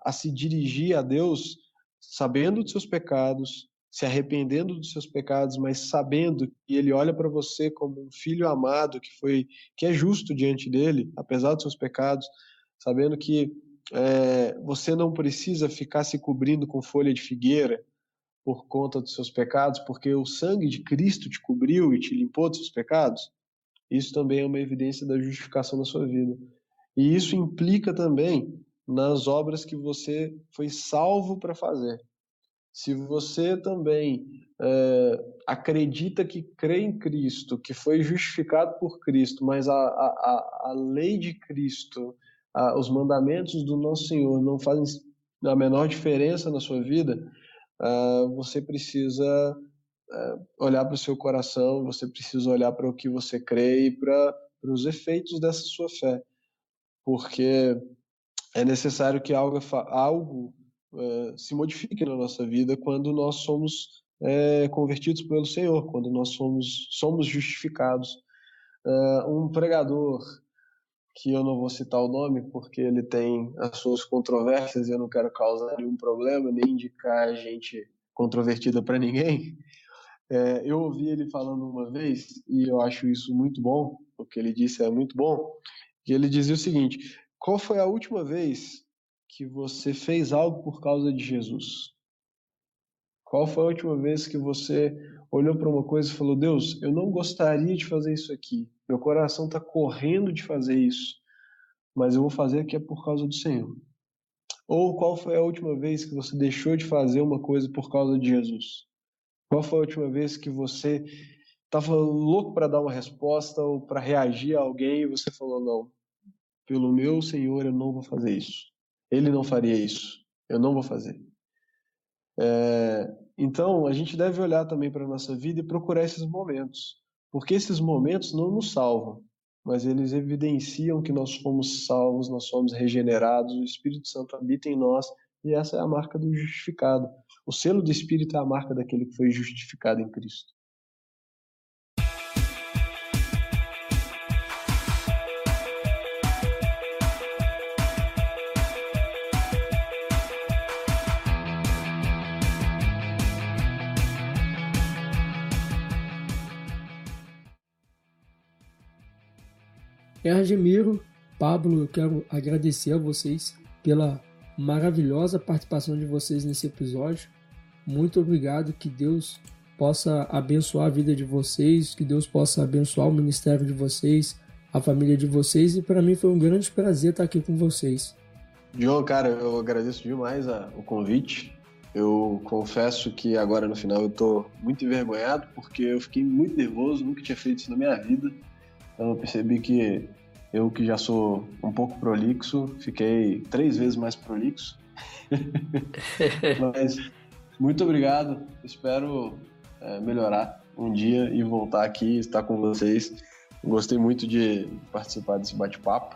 a se dirigir a Deus sabendo dos seus pecados, se arrependendo dos seus pecados, mas sabendo que Ele olha para você como um filho amado que é justo diante dele, apesar dos seus pecados, sabendo que você não precisa ficar se cobrindo com folha de figueira por conta dos seus pecados, porque o sangue de Cristo te cobriu e te limpou dos seus pecados. Isso também é uma evidência da justificação na sua vida. E isso implica também nas obras que você foi salvo para fazer. Se você também acredita que crê em Cristo, que foi justificado por Cristo, mas a lei de Cristo, os mandamentos do nosso Senhor não fazem a menor diferença na sua vida, você precisa olhar para o seu coração, você precisa olhar para o que você crê e para os efeitos dessa sua fé, porque é necessário que algo se modifique na nossa vida quando nós somos convertidos pelo Senhor, quando nós somos justificados. Um pregador, que eu não vou citar o nome porque ele tem as suas controvérsias e eu não quero causar nenhum problema, nem indicar gente controvertida para ninguém, eu ouvi ele falando uma vez, e eu acho isso muito bom, o que ele disse é muito bom, e ele dizia o seguinte: qual foi a última vez que você fez algo por causa de Jesus? Qual foi a última vez que você olhou para uma coisa e falou: Deus, eu não gostaria de fazer isso aqui, meu coração está correndo de fazer isso, mas eu vou fazer que é por causa do Senhor? Ou qual foi a última vez que você deixou de fazer uma coisa por causa de Jesus? Qual foi a última vez que você estava louco para dar uma resposta ou para reagir a alguém e você falou: não, pelo meu Senhor eu não vou fazer isso. Ele não faria isso. Eu não vou fazer. Então, a gente deve olhar também para a nossa vida e procurar esses momentos, porque esses momentos não nos salvam, mas eles evidenciam que nós fomos salvos, nós somos regenerados, o Espírito Santo habita em nós, e essa é a marca do justificado. O selo do Espírito é a marca daquele que foi justificado em Cristo. Argemiro, Pablo, eu quero agradecer a vocês pela maravilhosa participação de vocês nesse episódio. Muito obrigado, que Deus possa abençoar a vida de vocês, que Deus possa abençoar o ministério de vocês, a família de vocês, e para mim foi um grande prazer estar aqui com vocês. João, cara, eu agradeço demais o convite. Eu confesso que agora no final eu tô muito envergonhado, porque eu fiquei muito nervoso, nunca tinha feito isso na minha vida. Então eu percebi que eu, que já sou um pouco prolixo, fiquei 3 vezes mais prolixo. Mas muito obrigado, espero melhorar um dia e voltar aqui e estar com vocês. Gostei muito de participar desse bate-papo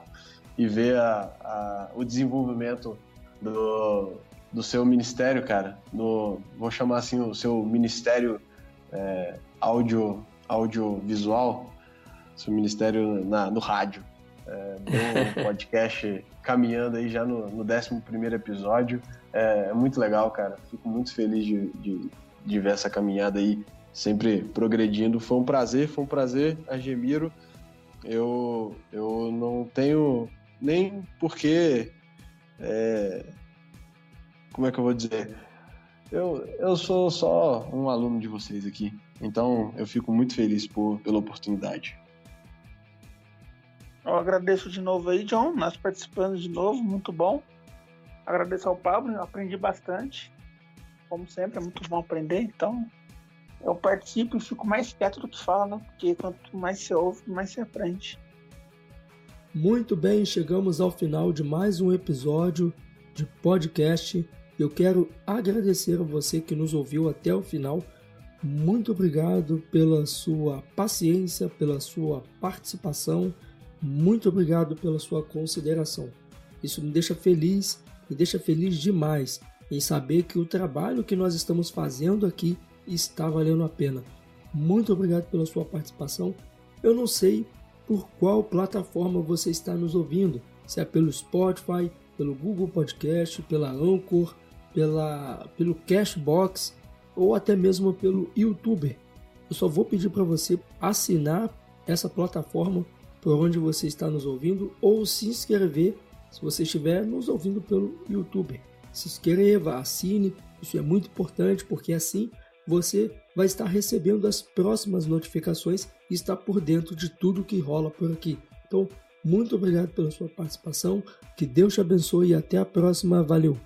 e ver o desenvolvimento do seu ministério, cara. Vou chamar assim o seu ministério audiovisual, seu ministério no rádio, do podcast caminhando aí já no 11º episódio. É muito legal, cara. Fico muito feliz de ver essa caminhada aí sempre progredindo. Foi um prazer, Argemiro. Eu não tenho nem porquê, como é que eu vou dizer? Eu sou só um aluno de vocês aqui, então eu fico muito feliz pela oportunidade. Eu agradeço de novo aí, John, nós participando de novo, muito bom. Agradeço ao Pablo, eu aprendi bastante. Como sempre, é muito bom aprender, então eu participo e fico mais quieto do que fala, né? Porque quanto mais você ouve, mais você aprende. Muito bem, chegamos ao final de mais um episódio de podcast. Eu quero agradecer a você que nos ouviu até o final. Muito obrigado pela sua paciência, pela sua participação. Muito obrigado pela sua consideração. Isso me deixa feliz demais em saber que o trabalho que nós estamos fazendo aqui está valendo a pena. Muito obrigado pela sua participação. Eu não sei por qual plataforma você está nos ouvindo, se é pelo Spotify, pelo Google Podcast, pela Anchor, pelo Cashbox ou até mesmo pelo YouTube. Eu só vou pedir para você assinar essa plataforma por onde você está nos ouvindo ou se inscrever se você estiver nos ouvindo pelo YouTube. Se inscreva, assine, isso é muito importante porque assim você vai estar recebendo as próximas notificações e estar por dentro de tudo que rola por aqui. Então, muito obrigado pela sua participação, que Deus te abençoe e até a próxima, valeu!